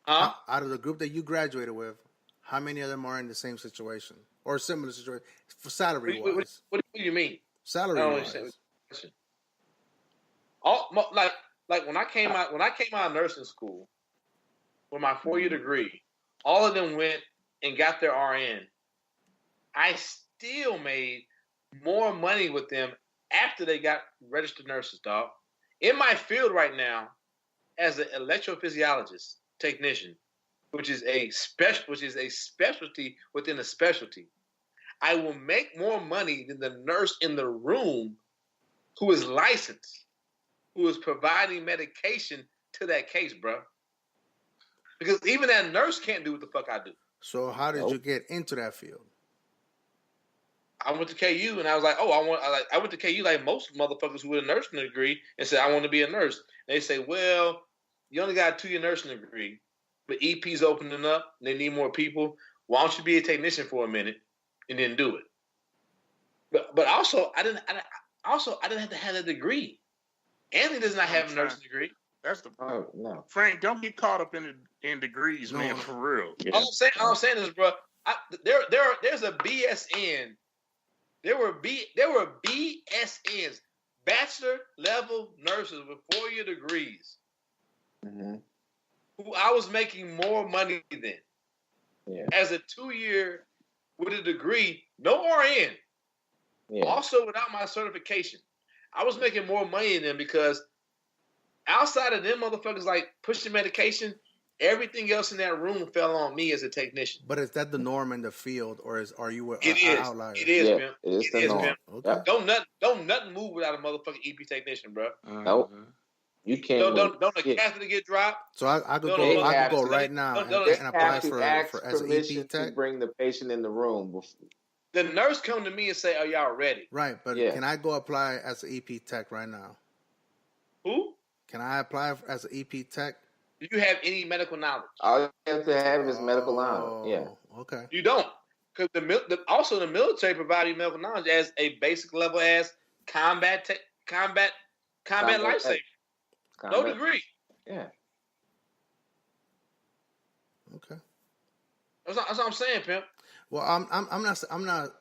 Speaker 6: Out of the group that you graduated with, how many of them are in the same situation or similar situation for salary wise?
Speaker 3: What do you mean?
Speaker 6: Salary wise.
Speaker 3: Like when I came out of nursing school with my 4-year degree, all of them went and got their RN. I still made more money with them after they got registered nurses, dog. In my field right now, as an electrophysiologist technician, which is a specialty within a specialty, I will make more money than the nurse in the room who is licensed, who is providing medication to that case, bro. Because even that nurse can't do what the fuck I do.
Speaker 6: So how did you get into that field?
Speaker 3: I went to KU and I was like, I went to KU like most motherfuckers who with a nursing degree and said, I want to be a nurse. And they say, well, you only got a 2-year nursing degree. but EP's opening up. They need more people. Why don't you be a technician for a minute and then do it? But also, I didn't have to have a degree. Anthony does not have a nursing degree.
Speaker 10: That's the
Speaker 9: no.
Speaker 10: Frank. Don't get caught up in degrees, man. For real.
Speaker 3: Yeah. All I'm saying is, bro. There's a BSN. There were BSNs, bachelor level nurses with 4-year degrees, who I was making more money than.
Speaker 9: Yeah.
Speaker 3: As a 2-year with a degree, no RN.
Speaker 9: Yeah.
Speaker 3: Also without my certification, I was making more money than them because outside of them motherfuckers like pushing medication, everything else in that room fell on me as a technician.
Speaker 6: But is that the norm in the field, or are you an outlier?
Speaker 3: It is,
Speaker 9: yeah,
Speaker 3: man.
Speaker 9: It is the norm.
Speaker 6: Okay.
Speaker 9: Yep.
Speaker 3: Don't nothing move without a motherfucking EP technician, bro.
Speaker 9: Nope. You can't.
Speaker 3: Don't a catheter get dropped?
Speaker 6: So I could go right now and apply for as an EP tech.
Speaker 9: To bring the patient in the room. Before.
Speaker 3: The nurse come to me and say, "Are y'all ready?"
Speaker 6: Right, but can I go apply as an EP tech right now?
Speaker 3: Who?
Speaker 6: Can I apply as an EP tech?
Speaker 3: Do you have any medical knowledge?
Speaker 9: All you have to have is medical knowledge. Yeah.
Speaker 6: Okay.
Speaker 3: You don't, because the military provides you medical knowledge as a basic level as combat lifesaver. No degree.
Speaker 9: Yeah.
Speaker 6: Okay.
Speaker 3: That's what I'm saying, pimp.
Speaker 6: Well,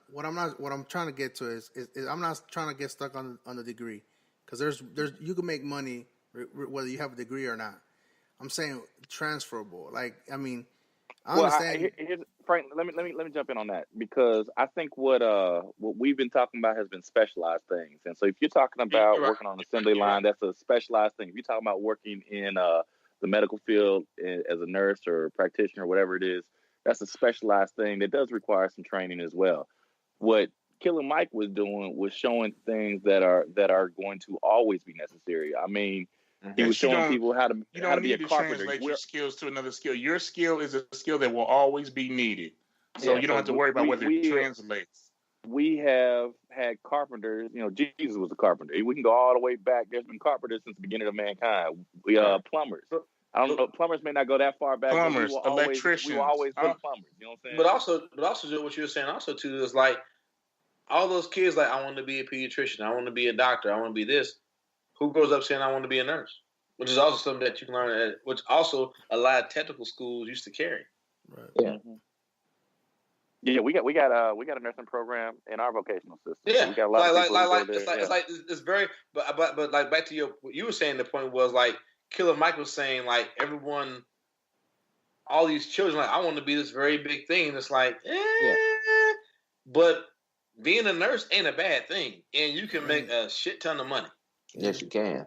Speaker 6: what I'm trying to get to is I'm not trying to get stuck on the degree, because there's you can make money whether you have a degree or not. I'm saying transferable. Like, I mean, I understand.
Speaker 4: Frank, let me jump in on that, because I think what we've been talking about has been specialized things. And so if you're talking about working on an assembly line, that's a specialized thing. If you're talking about working in the medical field as a nurse or a practitioner or whatever it is, that's a specialized thing that does require some training as well. What Killer Mike was doing was showing things that are going to always be necessary. I mean, he was showing people how to be a carpenter.
Speaker 10: Translate your skills to another skill. Your skill is a skill that will always be needed. So you don't have to worry about whether it translates.
Speaker 4: We have had carpenters. You know, Jesus was a carpenter. We can go all the way back. There's been carpenters since the beginning of mankind. Plumbers. I don't know. Plumbers may not go that far back.
Speaker 10: Plumbers, electricians.
Speaker 4: We were always good plumbers. You know what I'm saying?
Speaker 3: But also, what you were saying also too is like all those kids like, I want to be a pediatrician, I want to be a doctor, I want to be this. Who grows up saying I want to be a nurse? Which is also something that you can learn. Which also a lot of technical schools used to carry.
Speaker 6: Right.
Speaker 9: Yeah.
Speaker 4: Mm-hmm. Yeah, we got a nursing program in our vocational system.
Speaker 3: Yeah,
Speaker 4: we got a lot of people
Speaker 3: it's very but like back to what you were saying. The point was like Killer Mike was saying, like everyone, all these children, like I want to be this very big thing. And it's like, but being a nurse ain't a bad thing, and you can make a shit ton of money.
Speaker 9: Yes, you can.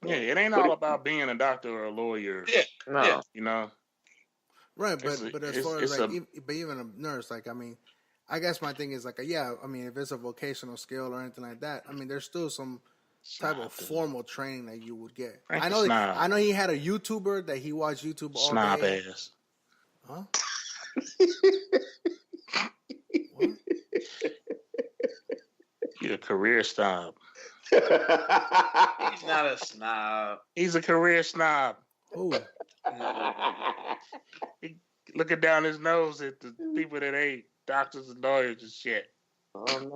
Speaker 10: Yeah, it ain't all about being a doctor or a lawyer.
Speaker 3: Yeah,
Speaker 9: no,
Speaker 3: yeah.
Speaker 10: You know.
Speaker 6: Right, but as far as like, but even a nurse, like, I mean, I guess my thing is like, I mean, if it's a vocational skill or anything like that, I mean, there's still some type of formal training that you would get. I know he had a YouTuber that he watched YouTube all
Speaker 10: snob
Speaker 6: day.
Speaker 10: Ass.
Speaker 6: Huh?
Speaker 10: You're a career snob.
Speaker 3: He's not a snob.
Speaker 10: He's a career snob.
Speaker 6: Ooh.
Speaker 10: He looking down his nose at the people that ain't doctors and lawyers and shit.
Speaker 9: I'm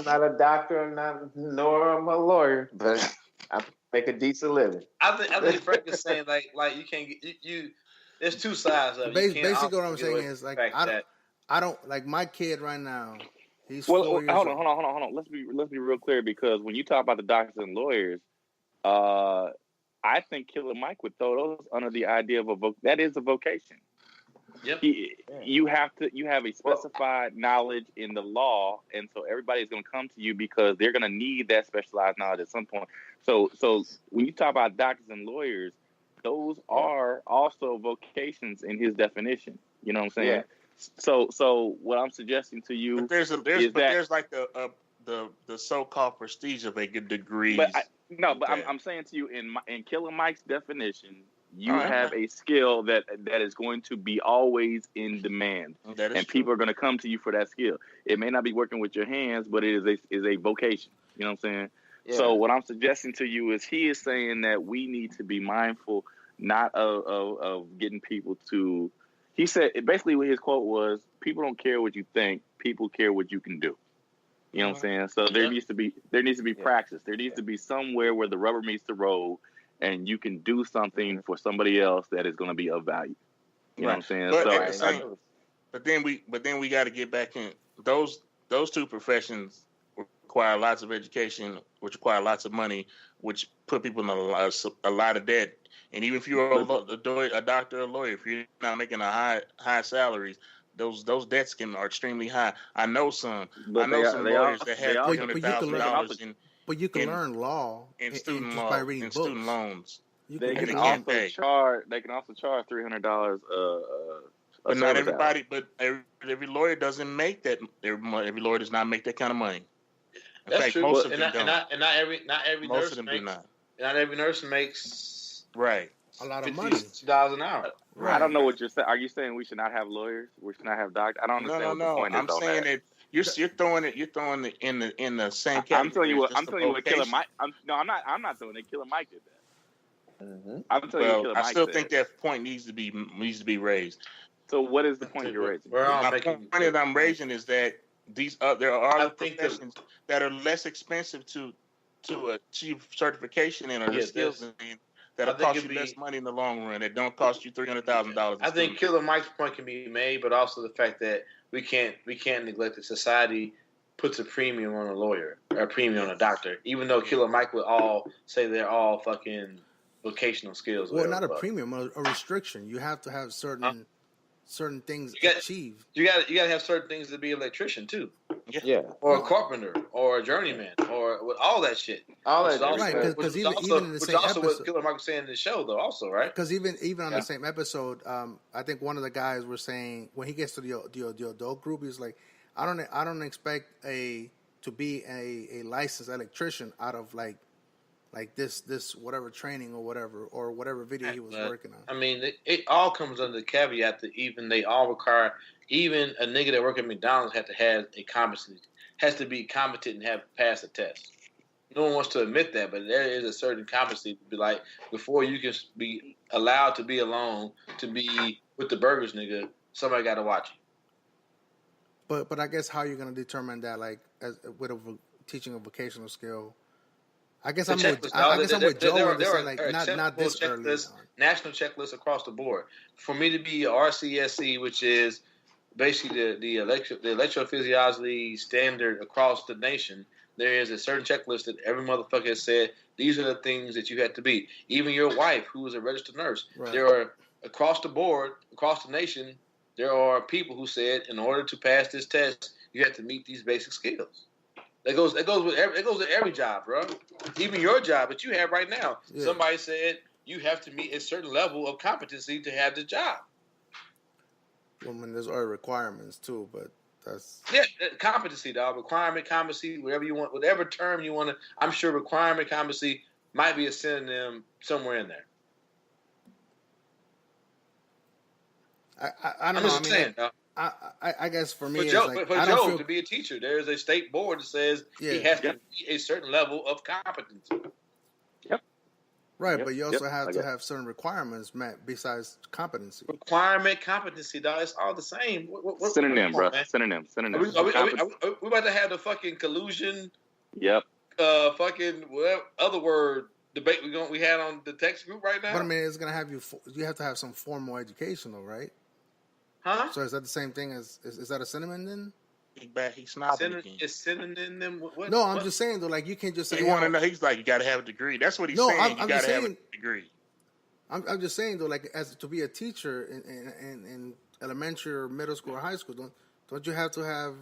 Speaker 9: not a doctor, nor am I a lawyer, but I make a decent living.
Speaker 3: I think Frank is saying like you can't get you. There's two sides of it.
Speaker 6: Basically, what I'm saying is like I don't like my kid right now. He's 4 years
Speaker 4: hold
Speaker 6: old.
Speaker 4: on. Let's be real clear, because when you talk about the doctors and lawyers, I think Killer Mike would throw those under the idea of that is a vocation.
Speaker 3: Yep.
Speaker 4: You have a specified knowledge in the law, and so everybody's going to come to you because they're going to need that specialized knowledge at some point. So when you talk about doctors and lawyers, those are also vocations in his definition. You know what I'm saying?
Speaker 9: Yeah.
Speaker 4: So what I'm suggesting to you
Speaker 10: there's like the so-called prestige of a good degree.
Speaker 4: I'm saying to you in Killer Mike's definition, you have a skill that is going to be always in demand, and people are going to come to you for that skill. It may not be working with your hands, but it is a vocation. You know what I'm saying? Yeah. So what I'm suggesting to you is he is saying that we need to be mindful not of getting people to. He said basically his quote was, "People don't care what you think; people care what you can do." You know what I'm saying? So there needs to be practice. There needs to be somewhere where the rubber meets the road, and you can do something for somebody else that is going to be of value. You know what I'm saying?
Speaker 10: But
Speaker 4: So
Speaker 10: at the same, but then we got to get back in those two professions require lots of education, which require lots of money, which put people in a lot of debt. And even if you're a doctor or a lawyer, if you're not making a high salaries, those debts are extremely high. I know some lawyers that have $300,000
Speaker 6: but you can learn law
Speaker 10: in student
Speaker 6: just
Speaker 10: law,
Speaker 6: by reading
Speaker 10: in
Speaker 6: books.
Speaker 10: student loans.
Speaker 4: They can also charge $300
Speaker 10: but not everybody. But every lawyer doesn't make that. Every lawyer does not make that kind of money. In fact, most of them don't.
Speaker 3: And not every
Speaker 10: most
Speaker 3: nurse
Speaker 10: of them
Speaker 3: makes,
Speaker 10: do not.
Speaker 3: Not every nurse makes
Speaker 6: a lot of money.
Speaker 3: $50 an hour.
Speaker 4: Right. I don't know what you're saying. Are you saying we should not have lawyers? We should not have doctors? I don't understand what the point is.
Speaker 10: I'm saying that you're throwing it in the same category.
Speaker 4: I'm telling you what Killer Mike. I'm not telling it. Killer Mike did that. Mm-hmm. I'm telling you, Killer Mike.
Speaker 10: I still think that point needs to be raised.
Speaker 4: So what is the point you're raising?
Speaker 10: My point that I'm raising is that there are professions that are less expensive to achieve certification in or skills in that'll cost you less money in the long run. That don't cost you $300,000.
Speaker 3: I think Killer Mike's point can be made, but also the fact that we can't neglect that society puts a premium on a lawyer or a premium on a doctor, even though Killer Mike would all say they're all fucking vocational skills.
Speaker 6: Well, not a premium, a restriction. You have to have certain things achieved.
Speaker 3: You got to have certain things to be an electrician too.
Speaker 9: Yeah.
Speaker 3: Or a carpenter, or a journeyman, or with all that shit. All that,
Speaker 6: right? Because even in the same episode,
Speaker 3: what Killer Mike was saying in the show, though, also, right?
Speaker 6: Because even on the same episode, I think one of the guys were saying when he gets to the adult group, he's like, I don't expect to be a licensed electrician out of like this whatever training or whatever video he was working on.
Speaker 3: I mean, it all comes under the caveat that they all require, even a nigga that work at McDonald's has to have a competency, has to be competent and have passed a test. No one wants to admit that, but there is a certain competency to be like, before you can be allowed to be alone, to be with the burgers nigga, somebody got to watch you.
Speaker 6: But I guess how you're going to determine that, like, with teaching a vocational skill. I guess I'm with Joe when they say like not this early.
Speaker 3: National checklists across the board. For me to be RCSC, which is basically the electrophysiology standard across the nation, there is a certain checklist that every motherfucker has said these are the things that you have to be. Even your wife, who is a registered nurse, there are across the board, across the nation, there are people who said in order to pass this test, you have to meet these basic skills. It goes with every job, bro. Even your job that you have right now. Yeah. Somebody said you have to meet a certain level of competency to have the job.
Speaker 6: Well, I mean, there's other requirements too, but that's
Speaker 3: competency, dog. Requirement, competency, whatever you want, whatever term you want to. I'm sure requirement, competency might be a synonym somewhere in there.
Speaker 6: I don't know. I'm just saying, dog. I guess for me,
Speaker 3: for Joe to be a teacher, there is a state board that says he has to meet a certain level of competency.
Speaker 4: Yep.
Speaker 6: Right, but you also have to have certain requirements met besides competency.
Speaker 3: Requirement, competency, dog. It's all the same.
Speaker 4: Synonym, bro. Synonym.
Speaker 3: Are we about to have the fucking collusion?
Speaker 4: Yep.
Speaker 3: Fucking whatever other word debate we had on the text group right now.
Speaker 6: But I mean, it's gonna have you have to have some formal education, though, right?
Speaker 3: Huh?
Speaker 6: So is that the same thing as is that a synonym then?
Speaker 10: He's snobbing.
Speaker 3: Is synonym then? What?
Speaker 6: No, I'm just saying though, like you can't just say.
Speaker 10: You want to know? He's like, you got to have a degree. That's what he's saying. You got to have a degree.
Speaker 6: I'm just saying though, like as to be a teacher in elementary or middle school or high school, don't you have to have?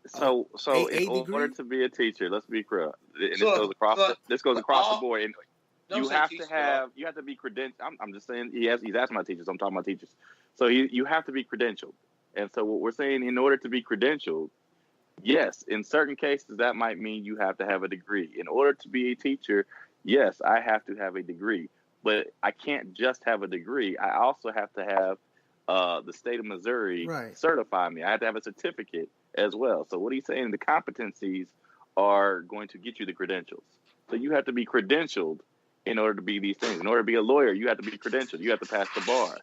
Speaker 4: So in order to be a teacher, let's be clear. This goes across the board. And you have to be credentialed. I'm just saying he's asking about teachers. I'm talking about teachers. So you have to be credentialed. And so what we're saying, in order to be credentialed, yes, in certain cases that might mean you have to have a degree. In order to be a teacher, yes, I have to have a degree. But I can't just have a degree. I also have to have the state of Missouri certify me. I have to have a certificate as well. So what he's saying, the competencies are going to get you the credentials. So you have to be credentialed in order to be these things. In order to be a lawyer, you have to be credentialed. You have to pass the bar.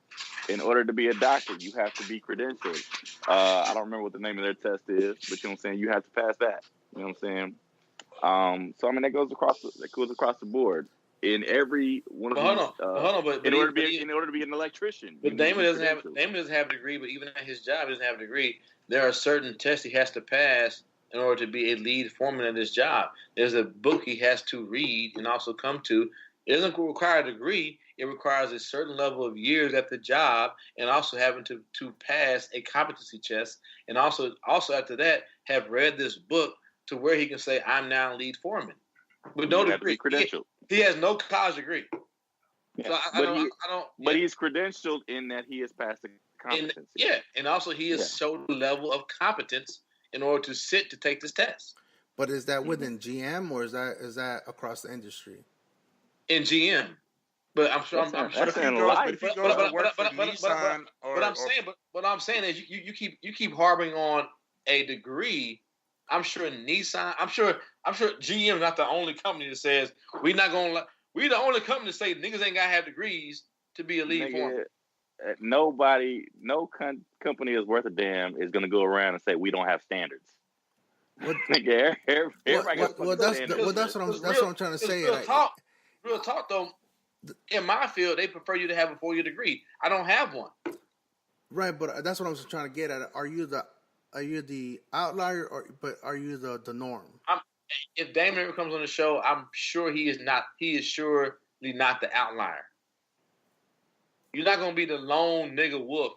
Speaker 4: In order to be a doctor, you have to be credentialed. I don't remember what the name of their test is, but you know what I'm saying? You have to pass that. You know what I'm saying? So I mean that goes across the board. In every one of these, in order to be an electrician.
Speaker 3: But Damon doesn't have a degree, but even at his job, he doesn't have a degree. There are certain tests he has to pass in order to be a lead foreman at his job. There's a book he has to read and also come to. It doesn't require a degree. It requires a certain level of years at the job and also having to pass a competency test. And also after that, have read this book to where he can say, I'm now lead foreman. With no degree.
Speaker 4: Credentialed.
Speaker 3: He has no college degree.
Speaker 4: Yeah.
Speaker 3: So
Speaker 4: but he's credentialed in that he has passed the competency.
Speaker 3: And also he has showed a level of competence in order to take this test.
Speaker 6: But is that within GM or is that across the industry?
Speaker 3: In GM. But I'm sure. But what I'm saying is you keep harping on a degree. I'm sure Nissan. I'm sure GM is not the only company that says we're the only company that say niggas ain't gotta have degrees to be a lead foreman.
Speaker 4: Nobody, no company is worth a damn is gonna go around and say we don't have standards.
Speaker 6: That's what I'm trying to say.
Speaker 3: Real talk though. In my field, they prefer you to have a 4-year degree. I don't have one.
Speaker 6: Right, but that's what I was trying to get at. Are you the outlier, but are you the norm?
Speaker 3: If Damon ever comes on the show, I'm sure he is not. He is surely not the outlier. You're not gonna be the lone nigga wolf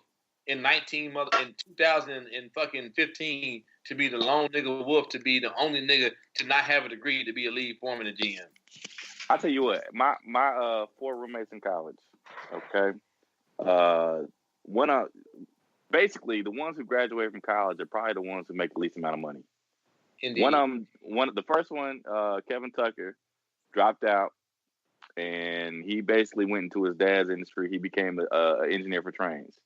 Speaker 3: in 2015 to be the lone nigga wolf, to be the only nigga to not have a degree to be a lead foreman at GM.
Speaker 4: I'll tell you what, my 4 roommates in college, okay, basically the ones who graduated from college are probably the ones who make the least amount of money.
Speaker 3: Indeed.
Speaker 4: The first one, Kevin Tucker, dropped out, and he basically went into his dad's industry. He became an engineer for trains.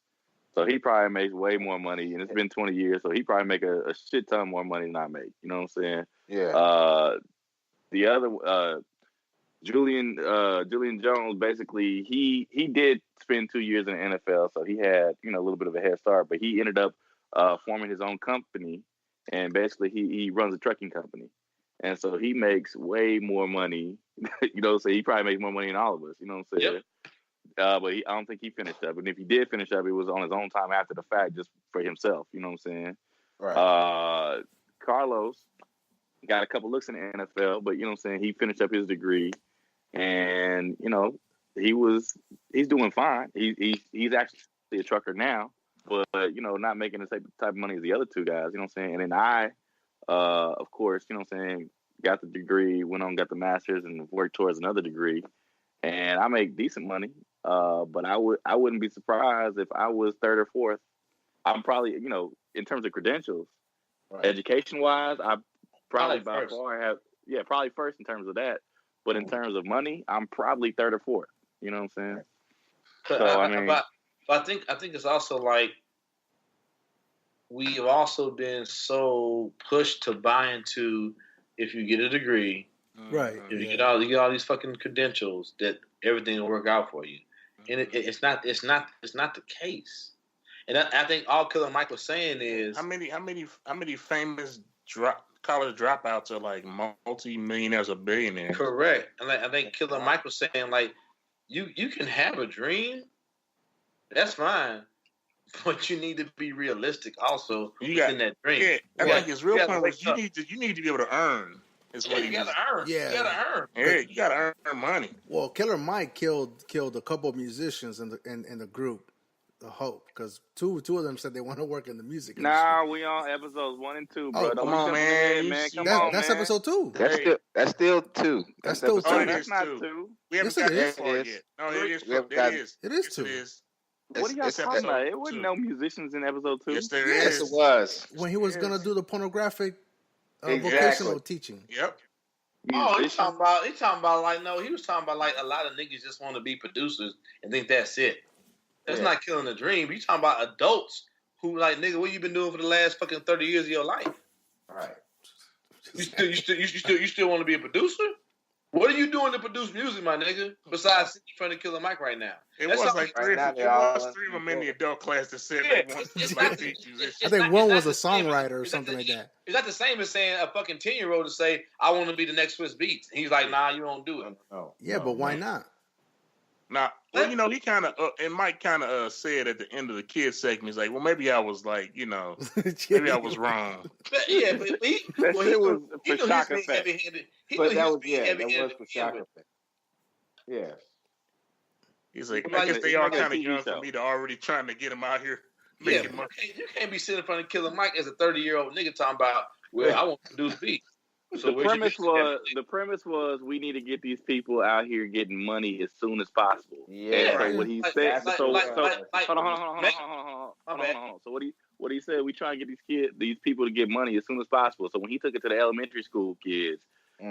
Speaker 4: So he probably makes way more money, and it's been 20 years, so he probably make a shit ton more money than I make. You know what I'm saying?
Speaker 9: Yeah.
Speaker 4: The other, Julian Jones, basically, he did spend 2 years in the NFL, so he had, a little bit of a head start, but he ended up forming his own company, and basically he runs a trucking company. And so he makes way more money, so he probably makes more money than all of us, you know what I'm saying? Yep. But I don't think he finished up. And if he did finish up, it was on his own time after the fact, just for himself, you know what I'm saying?
Speaker 9: Right.
Speaker 4: Carlos got a couple looks in the NFL, but, you know what I'm saying, he finished up his degree. And, he's doing fine. He's actually a trucker now, but, not making the same type of money as the other two guys, you know what I'm saying? And then I, of course, you know what I'm saying, got the degree, went on, got the master's, and worked towards another degree. And I make decent money, but I wouldn't be surprised if I was third or fourth. I'm probably, in terms of credentials, education-wise, I probably by far have, probably first in terms of that. But in terms of money, I'm probably third or fourth. You know what I'm saying?
Speaker 3: But I think it's also like we have also been so pushed to buy into, if you get a degree,
Speaker 6: right?
Speaker 3: If you get all these fucking credentials, that everything will work out for you, and it's not the case. And I think all Killer Mike was saying is
Speaker 10: how many famous college dropouts are like multi-millionaires or billionaires.
Speaker 3: Correct. And I think Killer Mike was saying, like, you can have a dream, that's fine, but you need to be realistic also within that dream.
Speaker 10: Yeah, I think his real point was you need to be able to earn. Is what
Speaker 3: you gotta earn.
Speaker 6: Yeah,
Speaker 3: you gotta earn.
Speaker 10: Yeah, you gotta earn money.
Speaker 6: Well, Killer Mike killed a couple of musicians in the group. The Hope, because two of them said they want to work in the music industry.
Speaker 4: Nah, we on episodes 1 and 2, bro.
Speaker 10: Come on, man.
Speaker 6: That's episode 2.
Speaker 9: That's still 2.
Speaker 6: That's still 2.
Speaker 4: Oh, that's not 2.
Speaker 10: We haven't got that far yet. No, it is.
Speaker 6: It is 2.
Speaker 4: What are y'all talking about? It wasn't no musicians in episode 2.
Speaker 10: Yes, there
Speaker 9: is.
Speaker 10: Yes,
Speaker 9: it was.
Speaker 6: When he was gonna do the pornographic vocational teaching.
Speaker 10: Yep.
Speaker 3: Oh, he was talking about like a lot of niggas just want to be producers and think that's it. That's not killing the dream. You talking about adults who like, nigga, what you been doing for the last fucking 30 years of your life?
Speaker 9: Right.
Speaker 3: You still want to be a producer? What are you doing to produce music, my nigga? Besides sitting in front of Killer Mike right now.
Speaker 10: It was like three of them in the adult class that said they wanted to like teach musicians.
Speaker 6: I think one was a songwriter or something like that.
Speaker 3: Is that the same as saying a fucking 10-year-old to say, I want to be the next Swiss Beats? He's like, nah, you don't do it.
Speaker 6: But why not?
Speaker 10: Now, well, you know, he kind of, and Mike kind of said at the end of the kids segment, he's like, well, maybe I was like, you know, maybe I was wrong.
Speaker 3: But he
Speaker 9: was for shock effect.
Speaker 3: But
Speaker 9: that was for shock effect. Yeah.
Speaker 10: He's like, I guess they are kind of young for me to already trying to get him out here making money.
Speaker 3: You can't be sitting in front of Killer Mike as a 30-year-old nigga talking about, well, I want to produce beats. So
Speaker 4: the premise was we need to get these people out here getting money as soon as possible.
Speaker 9: Yeah.
Speaker 4: So what he said. Hold on. So what he said, we try and get these people to get money as soon as possible. So when he took it to the elementary school kids,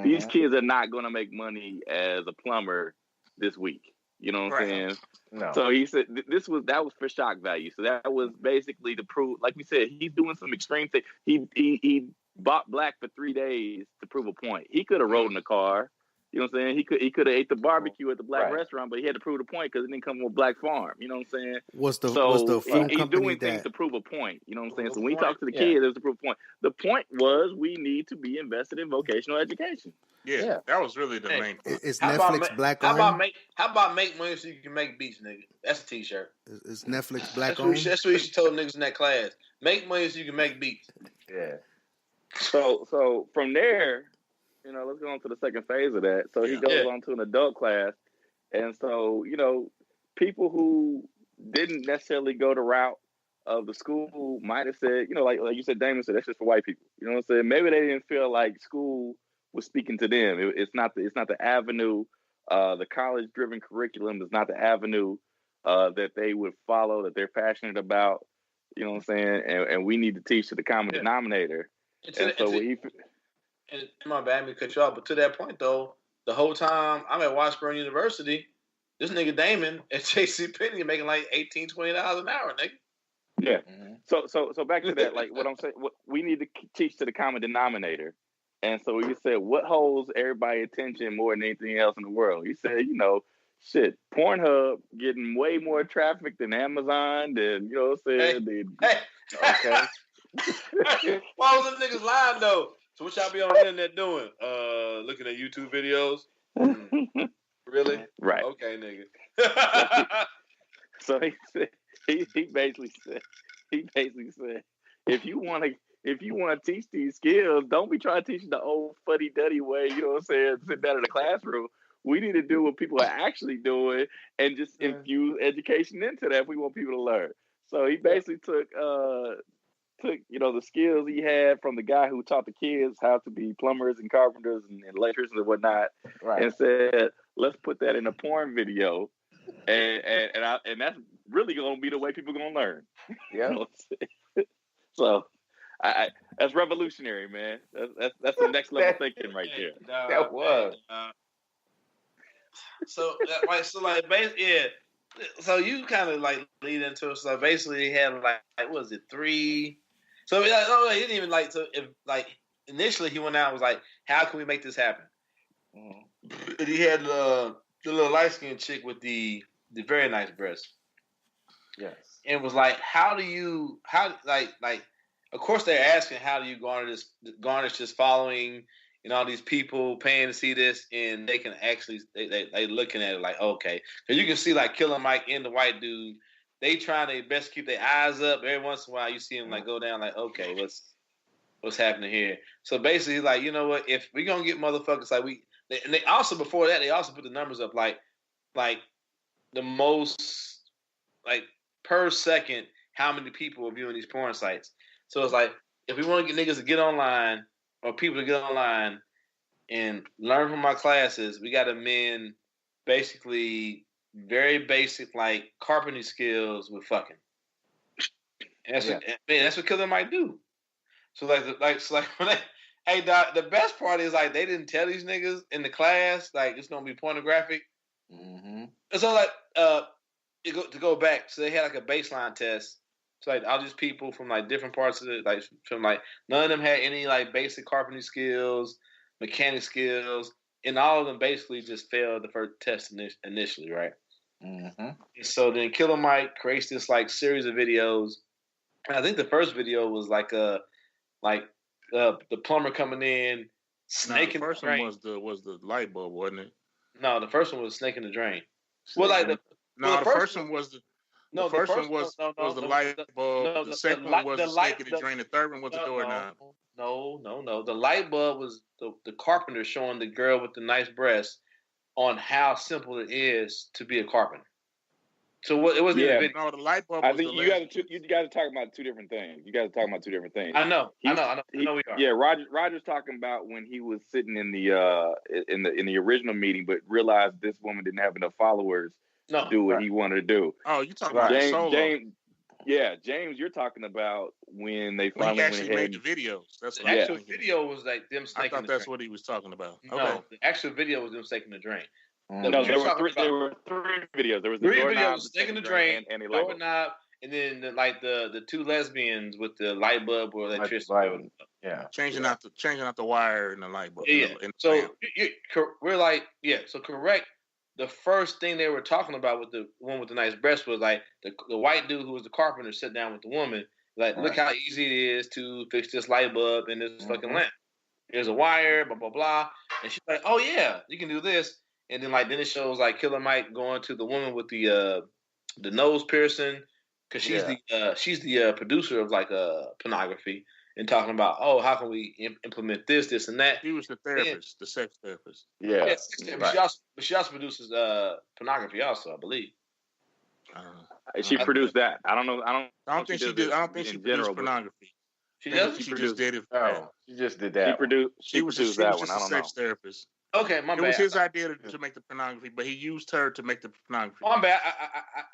Speaker 4: these kids are not going to make money as a plumber this week. You know what I'm saying?
Speaker 9: No.
Speaker 4: So he said that was for shock value. So that was basically to prove, like we said, he's doing some extreme thing. He bought black for 3 days to prove a point. He could have rode in the car. You know what I'm saying? He could have ate the barbecue at the black restaurant, but he had to prove the point because it didn't come from a black farm. You know what I'm saying?
Speaker 6: Was the film
Speaker 4: he's
Speaker 6: company
Speaker 4: doing things to prove a point. You know what I'm saying? So when he talks to the kids, there's to prove a point. The point was we need to be invested in vocational education.
Speaker 10: Yeah. That was really the main point.
Speaker 6: Is Netflix black owned?
Speaker 3: How about make money so you can make beats, nigga? That's a T-shirt.
Speaker 6: Is Netflix black owned?
Speaker 3: That's what she told niggas in that class. Make money so you can make beats.
Speaker 9: Yeah.
Speaker 4: So from there, you know, let's go on to the second phase of that. So he goes on to an adult class. And so, you know, people who didn't necessarily go the route of the school might have said, you know, like you said, Damon said, that's just for white people. You know what I'm saying? Maybe they didn't feel like school was speaking to them. It's not the avenue. The college-driven curriculum is not the avenue that they would follow, that they're passionate about. You know what I'm saying? And we need to teach to the common denominator.
Speaker 3: And my bad, me cut you off, but to that point though, the whole time I'm at Washburn University, this nigga Damon at JCPenney making like $18, $20 an hour, nigga.
Speaker 4: Yeah. So back to that, like what I'm saying, we need to teach to the common denominator. And so you said, what holds everybody's attention more than anything else in the world? You said, you know, shit, Pornhub getting way more traffic than Amazon, than, you know what I'm saying?
Speaker 3: Okay. Why was them niggas lying though? So what y'all be on the internet doing? Looking at YouTube videos? Really?
Speaker 4: Right.
Speaker 3: Okay, nigga.
Speaker 4: So he said, he basically said, if you want to teach these skills, don't be trying to teach the old fuddy-duddy way, you know what I'm saying, sit down in the classroom. We need to do what people are actually doing and just infuse education into that if we want people to learn. So he basically took you know, the skills he had from the guy who taught the kids how to be plumbers and carpenters and electricians and whatnot, and said, let's put that in a porn video, and that's really gonna be the way people gonna learn.
Speaker 9: Yeah.
Speaker 4: You know what I'm saying? So that's revolutionary, man. That's the next level thinking right there.
Speaker 9: That was.
Speaker 3: So you kind of like lead into it. So basically, he had like what was it, 3? So he didn't even initially he went out and was like, how can we make this happen? And he had the little light skinned chick with the very nice breasts.
Speaker 9: Yes.
Speaker 3: And it was like, of course they're asking, how do you garnish this following and all these people paying to see this, and they can actually they looking at it like, okay, because you can see like Killer Mike and the white dude, they trying their best to keep their eyes up. Every once in a while, you see them like go down, like, okay, what's happening here? So basically, like, you know what? If we're gonna get motherfuckers and they also before that they also put the numbers up like the most like per second how many people are viewing these porn sites. So it's like if we want to get niggas to get online or people to get online and learn from our classes, we got to mend basically very basic like carpentry skills with fucking. And that's what Killer might do. So when the best part is like they didn't tell these niggas in the class like it's gonna be pornographic.
Speaker 9: Mm-hmm.
Speaker 3: So like to go back, so they had like a baseline test. So like all these people from like different parts of it, like from like none of them had any like basic carpentry skills, mechanic skills. and all of them basically just failed the first test initially, right?
Speaker 9: Mm-hmm.
Speaker 3: So then Killer Mike creates this like series of videos. And I think the first video was like the plumber coming in, snaking
Speaker 10: the first
Speaker 3: the drain.
Speaker 10: one was the light bulb, wasn't it?
Speaker 3: No, the first one was snaking the drain. The first one was
Speaker 10: the light bulb. The second one was the snaking the drain. The third one was the doorknob.
Speaker 3: No. The light bulb was the carpenter showing the girl with the nice breasts on how simple it is to be a carpenter. So it wasn't even a video.
Speaker 10: No, the light bulb.
Speaker 4: I think you got to talk about two different things.
Speaker 3: I know we are.
Speaker 4: Yeah, Roger's talking about when he was sitting in the original meeting, but realized this woman didn't have enough followers to do what he wanted to do.
Speaker 10: Oh, you talking about
Speaker 4: James? Yeah, James, you're talking about when they finally
Speaker 10: he actually made the videos. That's
Speaker 3: the actual video was like them snaking.
Speaker 10: I thought that's what he was talking about.
Speaker 3: No,
Speaker 10: okay.
Speaker 3: The actual video was them snaking the drain.
Speaker 4: No, there were three videos. There was the doorknob,
Speaker 3: snaking the drain, and the doorknob, and then the two lesbians with the light bulb or electricity.
Speaker 9: Yeah,
Speaker 10: changing out the wire in the light bulb.
Speaker 3: Yeah. So we're like, so correct. The first thing they were talking about with the one with the nice breast was like the white dude who was the carpenter sat down with the woman, like, look how easy it is to fix this light bulb and this fucking lamp. There's a wire, blah blah blah, and she's like, oh yeah, you can do this. And then then it shows like Killer Mike going to the woman with the nose piercing, because she's the producer of like pornography, and talking about, oh, how can we implement this and that.
Speaker 10: She was the therapist, the sex therapist.
Speaker 3: Yeah, but she also produces pornography also, I believe.
Speaker 4: She produced that. I don't know. I don't think she did.
Speaker 10: I don't think she produced pornography.
Speaker 3: She does.
Speaker 10: She just did it.
Speaker 9: She just did that.
Speaker 4: She produced that one. I don't know.
Speaker 10: Sex therapist.
Speaker 3: Okay, my bad.
Speaker 10: It was his idea to make the pornography, but he used her to make the pornography.
Speaker 3: My bad.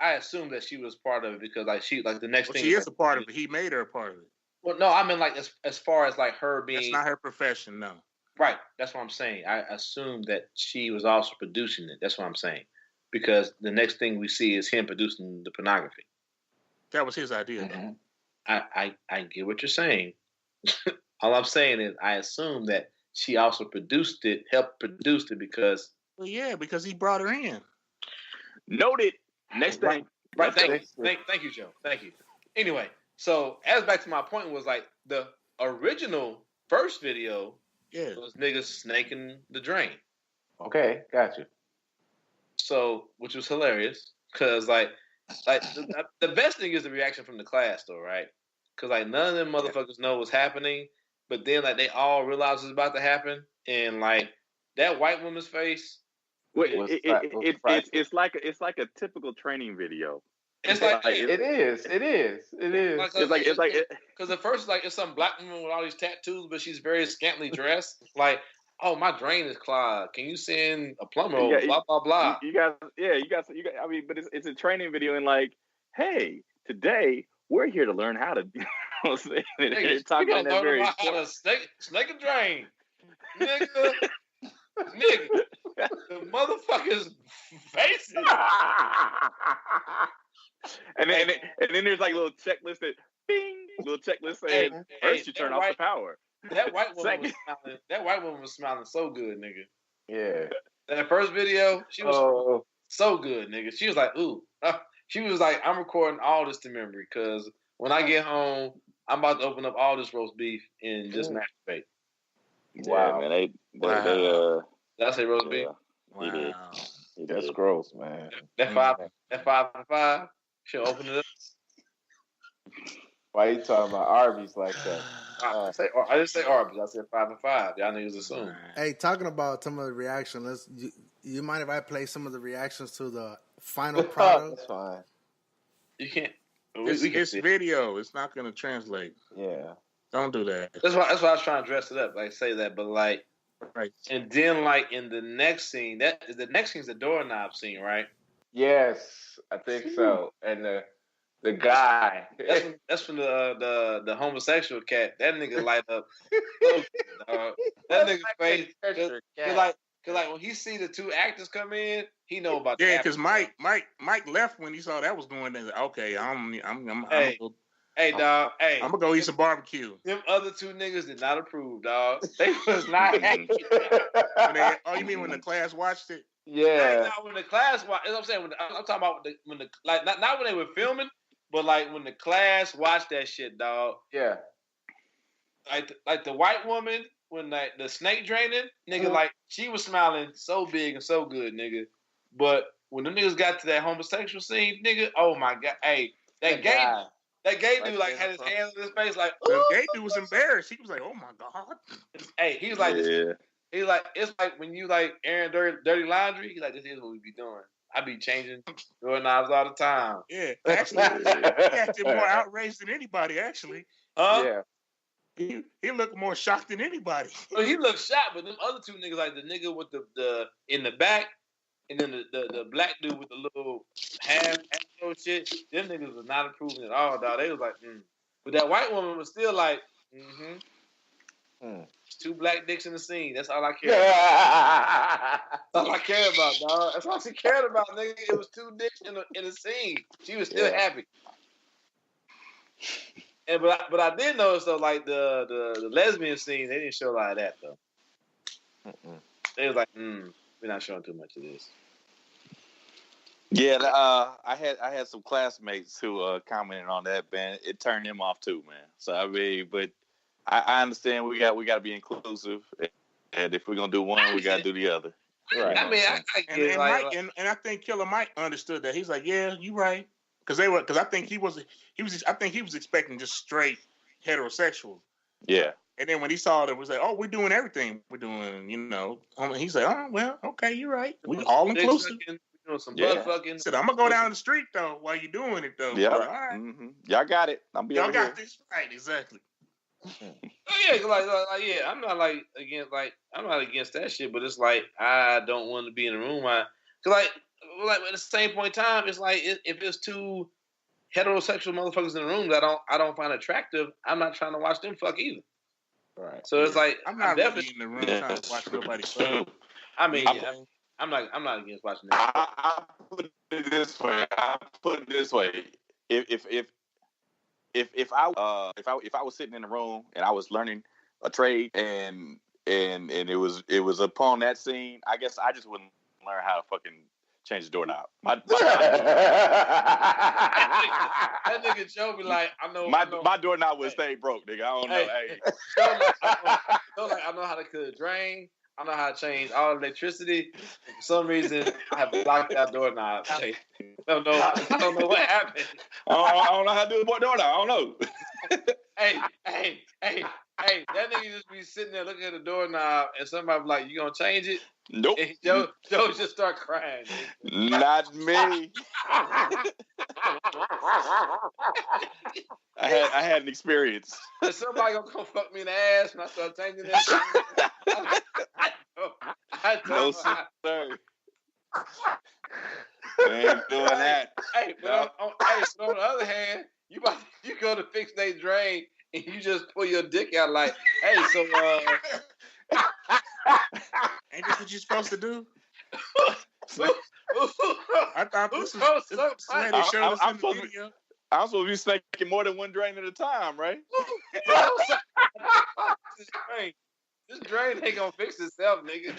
Speaker 3: I assumed that she was part of it because the next thing.
Speaker 10: She is a part of it. He made her a part of it.
Speaker 3: Well, no, I mean as far as like her being.
Speaker 10: That's not her profession, no.
Speaker 3: Right. That's what I'm saying. I assumed that she was also producing it. That's what I'm saying, because the next thing we see is him producing the pornography.
Speaker 10: That was his idea.
Speaker 3: Mm-hmm. I get what you're saying. All I'm saying is I assume that she also helped produce it because.
Speaker 10: Well, yeah, because he brought her in.
Speaker 4: Noted. Next thing.
Speaker 3: Right. Thank you, Joe. Thank you. Anyway, so as back to my point was like the original first video was niggas snaking the drain.
Speaker 9: Okay, gotcha.
Speaker 3: So, which was hilarious because like the best thing is the reaction from the class though, right? Because like none of them motherfuckers know what's happening. But then, like, they all realize it's about to happen, and like that white woman's face.
Speaker 4: It's like a typical training video.
Speaker 3: It's like
Speaker 9: it is.
Speaker 3: It's like because at first it's some black woman with all these tattoos, but she's very scantily dressed. Like, oh, my drain is clogged. Can you send a plumber? Blah blah blah.
Speaker 4: You guys. I mean, but it's a training video, and like, hey, today we're here to learn how to.
Speaker 3: Nigga, talking about how to snake a drain, nigga. The motherfucker's faces.
Speaker 4: and then there's like a little checklist saying first you turn off the power.
Speaker 3: That white woman was smiling so good, nigga.
Speaker 9: Yeah.
Speaker 3: That first video, she was so good, nigga. She was like, ooh. She was like, I'm recording all this to memory because when I get home, I'm about to open up all this roast beef and just masturbate.
Speaker 4: Wow, man. They
Speaker 3: did I say roast beef?
Speaker 10: Wow.
Speaker 9: That's gross, man.
Speaker 3: That 5 and 5. She'll open it up.
Speaker 9: Why you talking about Arby's like that?
Speaker 3: I didn't say Arby's. I said 5 and 5. Y'all niggas assume.
Speaker 6: Hey, talking about some of the reaction, you mind if I play some of the reactions to the final product?
Speaker 9: That's fine.
Speaker 3: You can't.
Speaker 10: It's video. It's not going to translate.
Speaker 9: Yeah.
Speaker 10: Don't do that.
Speaker 3: That's why I was trying to dress it up. Like say that, but like,
Speaker 10: right.
Speaker 3: And then like in the next scene, the next scene's the doorknob scene, right?
Speaker 9: Yes, I think so. And the guy.
Speaker 3: That's from the homosexual cat. That nigga light up. That nigga face. Cause like when he see the two actors come in, he know about.
Speaker 10: Yeah, because Mike left when he saw that was going. Okay,
Speaker 3: Hey, dog. Hey,
Speaker 10: I'm gonna go eat some barbecue.
Speaker 3: Them other two niggas did not approve, dog. They was not happy.
Speaker 10: You mean when the class watched it?
Speaker 9: Yeah.
Speaker 3: When the class watched, you know what I'm saying? I'm talking about when the like not when they were filming, but like when the class watched that shit, dog.
Speaker 9: Yeah.
Speaker 3: Like the white woman when like the snake draining, nigga, like she was smiling so big and so good, nigga. But when the niggas got to that homosexual scene, nigga, oh my god, hey, that gay dude like had his hands on his face, like
Speaker 10: the gay dude was embarrassed. He was like, "Oh my god."
Speaker 3: Hey, he was like, he's like, it's like when you like airing dirty laundry. He's like, this is what we be doing. I be changing doorknobs all the time.
Speaker 10: Yeah, actually, he acted more outraged than anybody. Actually,
Speaker 3: yeah.
Speaker 10: He looked more shocked than anybody.
Speaker 3: Well, he looked shocked, but them other two niggas, like the nigga with the in the back, and then the black dude with the little half afro shit, them niggas was not approving at all, dog. They was like, But that white woman was still like, two black dicks in the scene. That's all I care about. That's all I care about, dog. That's all she cared about, nigga. It was two dicks in the scene. She was still happy. And but I did notice though, like the lesbian scene, they didn't show a lot of that though. They was like, we're not showing too much of this.
Speaker 4: Yeah, I had some classmates who commented on that, man. It turned them off too, man. So I mean, but I understand we got to be inclusive, and if we're gonna do one, we got to do the other.
Speaker 3: Right. I mean, I get it.
Speaker 10: And I think Killer Mike understood that. He's like, yeah, you right. Because I think he was expecting just straight heterosexual.
Speaker 4: Yeah.
Speaker 10: And then when he saw it, it was like, oh, we're doing everything. We're doing, he's like, oh, well, okay, you're right. We all inclusive.
Speaker 3: Doing some butt fucking.
Speaker 10: He said, I'm gonna go down the street though while you're doing it though.
Speaker 4: Yeah.
Speaker 10: All right.
Speaker 4: Y'all got it.
Speaker 10: Y'all got this right, exactly.
Speaker 3: Yeah, like, I'm not against that shit, but it's like I don't want to be in the room. Cause like at the same point in time, it's like if there's two heterosexual motherfuckers in the room that I don't find attractive, I'm not trying to watch them fuck either.
Speaker 9: Right.
Speaker 3: So it's like
Speaker 10: I'm not really in the room trying to watch nobody fuck.
Speaker 3: I mean, I'm not against watching that.
Speaker 4: I put it this way. If I was sitting in the room and I was learning a trade and it was upon that scene, I guess I just wouldn't learn how to fucking change the doorknob. That
Speaker 3: nigga Joe be like, I know
Speaker 4: my doorknob would stay broke, nigga. I don't know.
Speaker 3: I know how to cut a drain. I know how to change all electricity. For some reason, I have blocked that doorknob. I don't know what happened.
Speaker 4: I don't know how to do the doorknob. I don't know.
Speaker 3: Hey, that nigga just be sitting there looking at the doorknob, and somebody be like, "You gonna change it?"
Speaker 4: Nope.
Speaker 3: And Joe just start crying.
Speaker 4: Not me. I had an experience.
Speaker 3: Is somebody gonna come fuck me in the ass when I start changing that?
Speaker 4: No, sir. I ain't doing that.
Speaker 3: Hey, but on the other hand, you go to fix their drain and you just pull your dick out like, hey, so
Speaker 10: ain't this what you're supposed to do? I thought this was where they showed us in the video.
Speaker 4: I'm supposed to be snaking more than one drain at a time, right?
Speaker 3: This drain ain't gonna fix itself, nigga.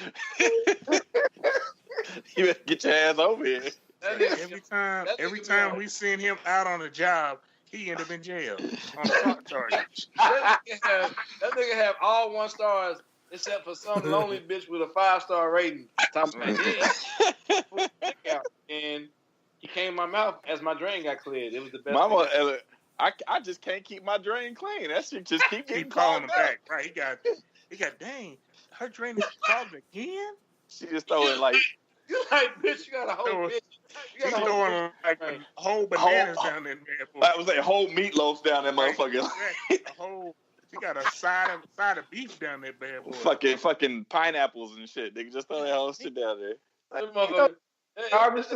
Speaker 4: You better get your ass over here.
Speaker 10: Every time we seen him out on a job, he ended up in jail on the front charges.
Speaker 3: That nigga have all 1 stars except for some lonely bitch with a 5-star rating. And he came in my mouth as my drain got cleared. It was the best.
Speaker 4: Mama, I just can't keep my drain clean. That shit just keep
Speaker 10: calling him back. Right? He got dang. Her drain is clogged again.
Speaker 4: She just throwing like.
Speaker 3: You like, bitch, you got a whole bitch.
Speaker 10: She's throwing like whole bananas down there.
Speaker 4: I was like whole meatloaf down there, motherfucker.
Speaker 10: She got a side of beef down there, bad boy.
Speaker 4: Fucking pineapples and shit. They can just throw that whole shit down there.
Speaker 3: That motherfucker. This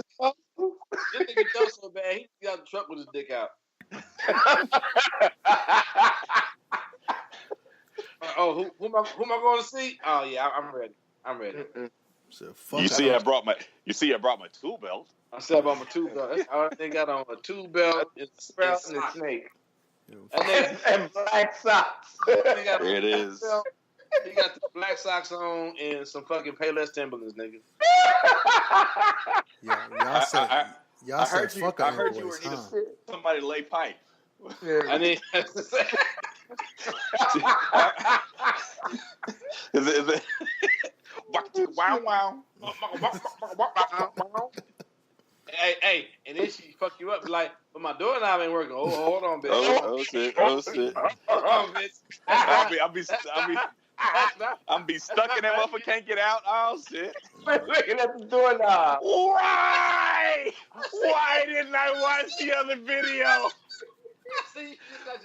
Speaker 3: nigga Joe so bad, he got the truck with his dick out. Who am I going to see? Oh yeah, I'm ready.
Speaker 6: So,
Speaker 4: you see, I brought my tool belt.
Speaker 3: I said I brought my tool belt. That's all they got on, a tool belt and a snake.
Speaker 9: And black socks.
Speaker 4: It is.
Speaker 3: He got the black socks on and some fucking Payless Timberlands, nigga.
Speaker 6: Y'all said fuck
Speaker 4: I
Speaker 6: an
Speaker 4: heard you
Speaker 6: invoice,
Speaker 4: were
Speaker 6: huh?
Speaker 4: somebody to lay pipe.
Speaker 3: I need.
Speaker 4: Is it? Wow.
Speaker 3: Hey, and then she fuck you up like, but my doorknob ain't working. Oh, hold on, bitch.
Speaker 4: Oh shit.
Speaker 3: Hold on, bitch.
Speaker 4: I'm be stuck in that motherfucker, can't get out. Oh shit.
Speaker 9: Looking at the doorknob.
Speaker 5: Why? Why didn't I watch the other video?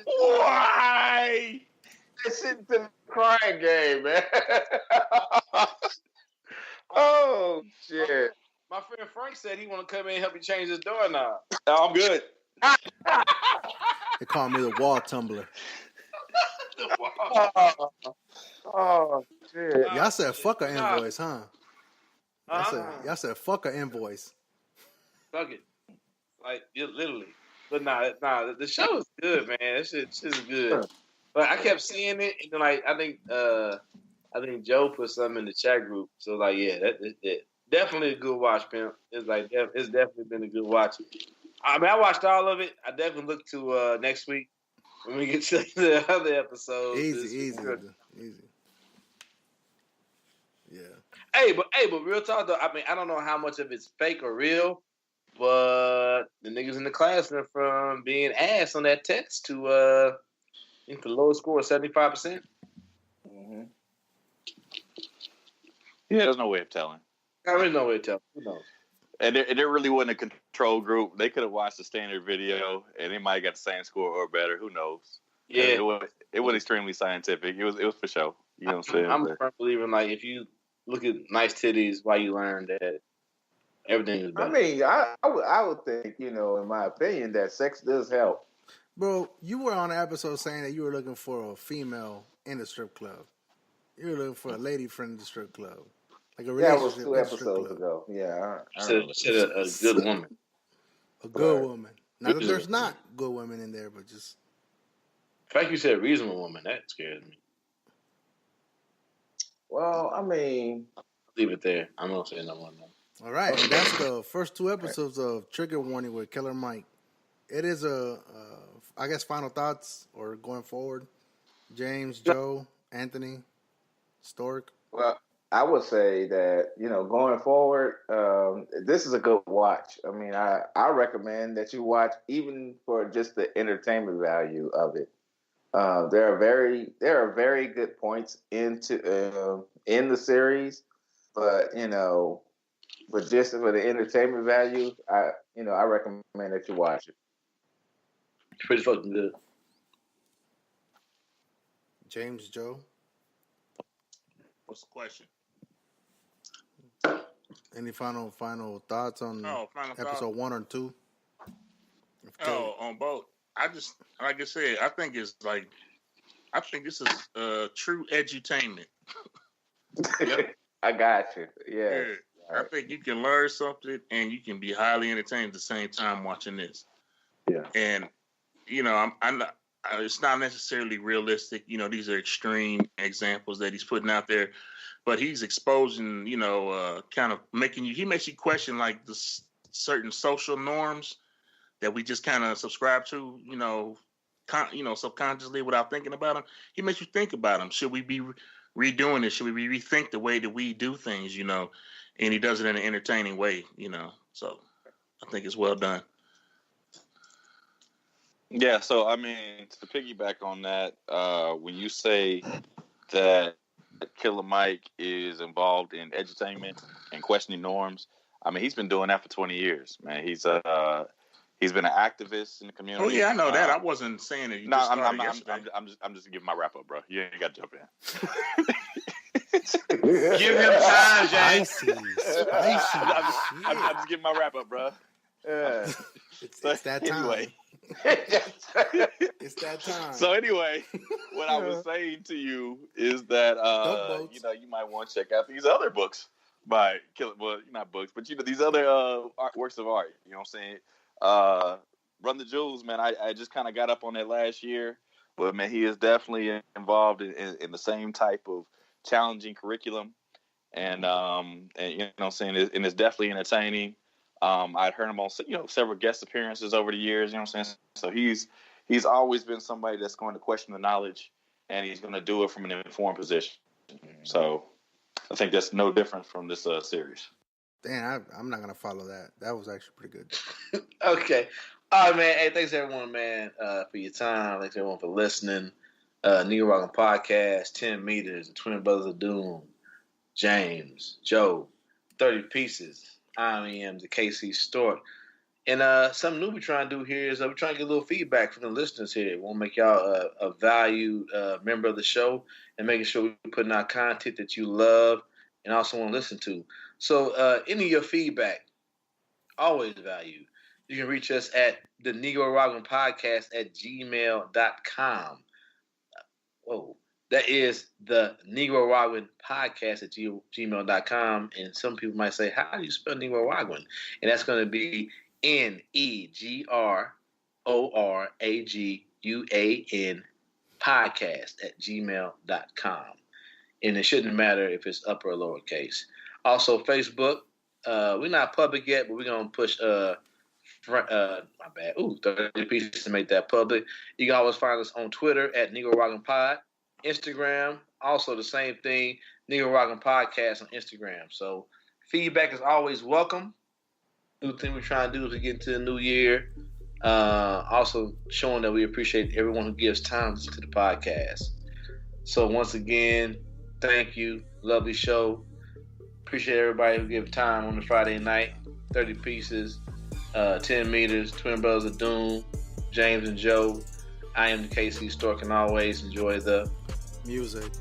Speaker 5: Why?
Speaker 9: That shit's the crying game, man. Oh shit.
Speaker 3: My friend Frank said he want to come in and help you change his doorknob.
Speaker 4: I'm good.
Speaker 6: They call me the wall tumbler.
Speaker 9: Oh shit.
Speaker 6: Y'all said fuck an invoice, huh? Y'all said fuck an invoice.
Speaker 3: Fuck it. Like, literally. But nah, the show is good, man. That shit's good. But I kept seeing it, and then, like, I think Joe put something in the chat group. So, like, yeah, that definitely a good watch, pimp. It's definitely been a good watch. I mean, I watched all of it. I definitely look to next week when we get to the other episodes.
Speaker 6: Easy. Yeah.
Speaker 3: Hey, but real talk though. I mean, I don't know how much of it's fake or real, but the niggas in the class went from being ass on that test to I think the lowest score was 75%.
Speaker 4: Mm-hmm. Yeah, there's no way of telling.
Speaker 3: There is no way to tell. Who knows?
Speaker 4: And there really wasn't a control group. They could have watched the standard video, and they might have got the same score or better. Who knows?
Speaker 3: Yeah,
Speaker 4: it was extremely scientific. It was for show. You know what I'm saying?
Speaker 3: I'm a firm believer in, like, if you look at nice titties, why you learn that everything is better.
Speaker 9: I mean, I would think, in my opinion, that sex does help.
Speaker 6: Bro, you were on an episode saying that you were looking for a female in the strip club. You were looking for a lady friend in the strip club. Like a
Speaker 9: Yeah, it was
Speaker 6: relationship
Speaker 9: 2
Speaker 6: in the strip
Speaker 9: episodes
Speaker 6: club.
Speaker 9: ago. Yeah, I
Speaker 3: Said a good woman.
Speaker 6: A good woman. Not that there's not good women in there, but just...
Speaker 3: The fact you said reasonable woman, that scares me.
Speaker 9: Well, I mean...
Speaker 3: Leave it there. I'm not saying no more.
Speaker 6: All right, and that's the first 2 episodes of Trigger Warning with Killer Mike. It is I guess, final thoughts or going forward. James, Joe, Anthony, Stork.
Speaker 9: Well, I would say that, going forward, this is a good watch. I mean, I recommend that you watch even for just the entertainment value of it. There are very good points in the series, but but just for the entertainment value, I recommend that you watch it.
Speaker 3: It's pretty fucking good.
Speaker 6: James, Joe.
Speaker 10: What's the question?
Speaker 6: Any final thoughts on episode 1 or 2?
Speaker 10: Oh, on both. I just, like I said, I think this is true edutainment.
Speaker 9: Yep. I got you. Yeah.
Speaker 10: I think you can learn something and you can be highly entertained at the same time watching this.
Speaker 9: Yeah.
Speaker 10: And it's not necessarily realistic. These are extreme examples that he's putting out there, but he's exposing, kind of he makes you question like the certain social norms that we just kind of subscribe to, subconsciously without thinking about them. He makes you think about them. Should we be redoing it? Should we rethink the way that we do things, And he does it in an entertaining way, So I think it's well done.
Speaker 4: Yeah, so I mean, to piggyback on that, when you say that Killer Mike is involved in edutainment and questioning norms, I mean, he's been doing that for 20 years, man. He's been an activist in the community.
Speaker 10: Oh yeah, I know that. I wasn't saying that.
Speaker 4: I'm just giving my wrap up, bro. You got to jump in.
Speaker 3: Give him time, James.
Speaker 4: I'm just giving my wrap up, bro.
Speaker 6: It's that time.
Speaker 4: Anyway.
Speaker 6: It's that time.
Speaker 4: So anyway, what I was saying to you is that you might want to check out these other books by Killer. Well, not books, but these other works of art. You know what I'm saying? Run the Jewels, man. I just kind of got up on that last year, but man, he is definitely involved in the same type of challenging curriculum, and you know what I'm saying, and it's definitely entertaining. I'd heard him on several guest appearances over the years. You know what I'm saying? So he's always been somebody that's going to question the knowledge, and he's going to do it from an informed position. So I think that's no different from this series.
Speaker 6: Damn, I'm not gonna follow that. That was actually pretty good.
Speaker 3: Okay. All right, man. Hey, thanks everyone, man, for your time. Thanks everyone for listening. Negro Rockin' Podcast, 10 Meters, the Twin Brothers of Doom, James, Joe, 30 Pieces. I am the KC Stork. And something new we're trying to do here is we're trying to get a little feedback from the listeners here. We want to make y'all a valued member of the show and making sure we're putting out content that you love and also want to listen to. So any of your feedback, always valued. You can reach us at the Negro Rockin' Podcast at gmail.com. Whoa. That is the Negro Rockin' Podcast at gmail.com. And some people might say, how do you spell Negro Rockin'? And that's going to be NEGRORAGUAN podcast at gmail.com. And it shouldn't matter if it's upper or lowercase. Also, Facebook. We're not public yet, but we're going to push my bad. 30 Pieces to make that public. You can always find us on Twitter at Negro Rockin' Pod. Instagram, also the same thing, Negro Rockin' Podcast on Instagram. So feedback is always welcome. New thing we're trying to do as we get into the new year. Also showing that we appreciate everyone who gives time to the podcast. So once again, thank you. Lovely show. Appreciate everybody who gives time on the Friday night. 30 Pieces, 10 Meters, Twin Brothers of Doom, James and Joe. I am the KC Stork, and always enjoy the
Speaker 6: music.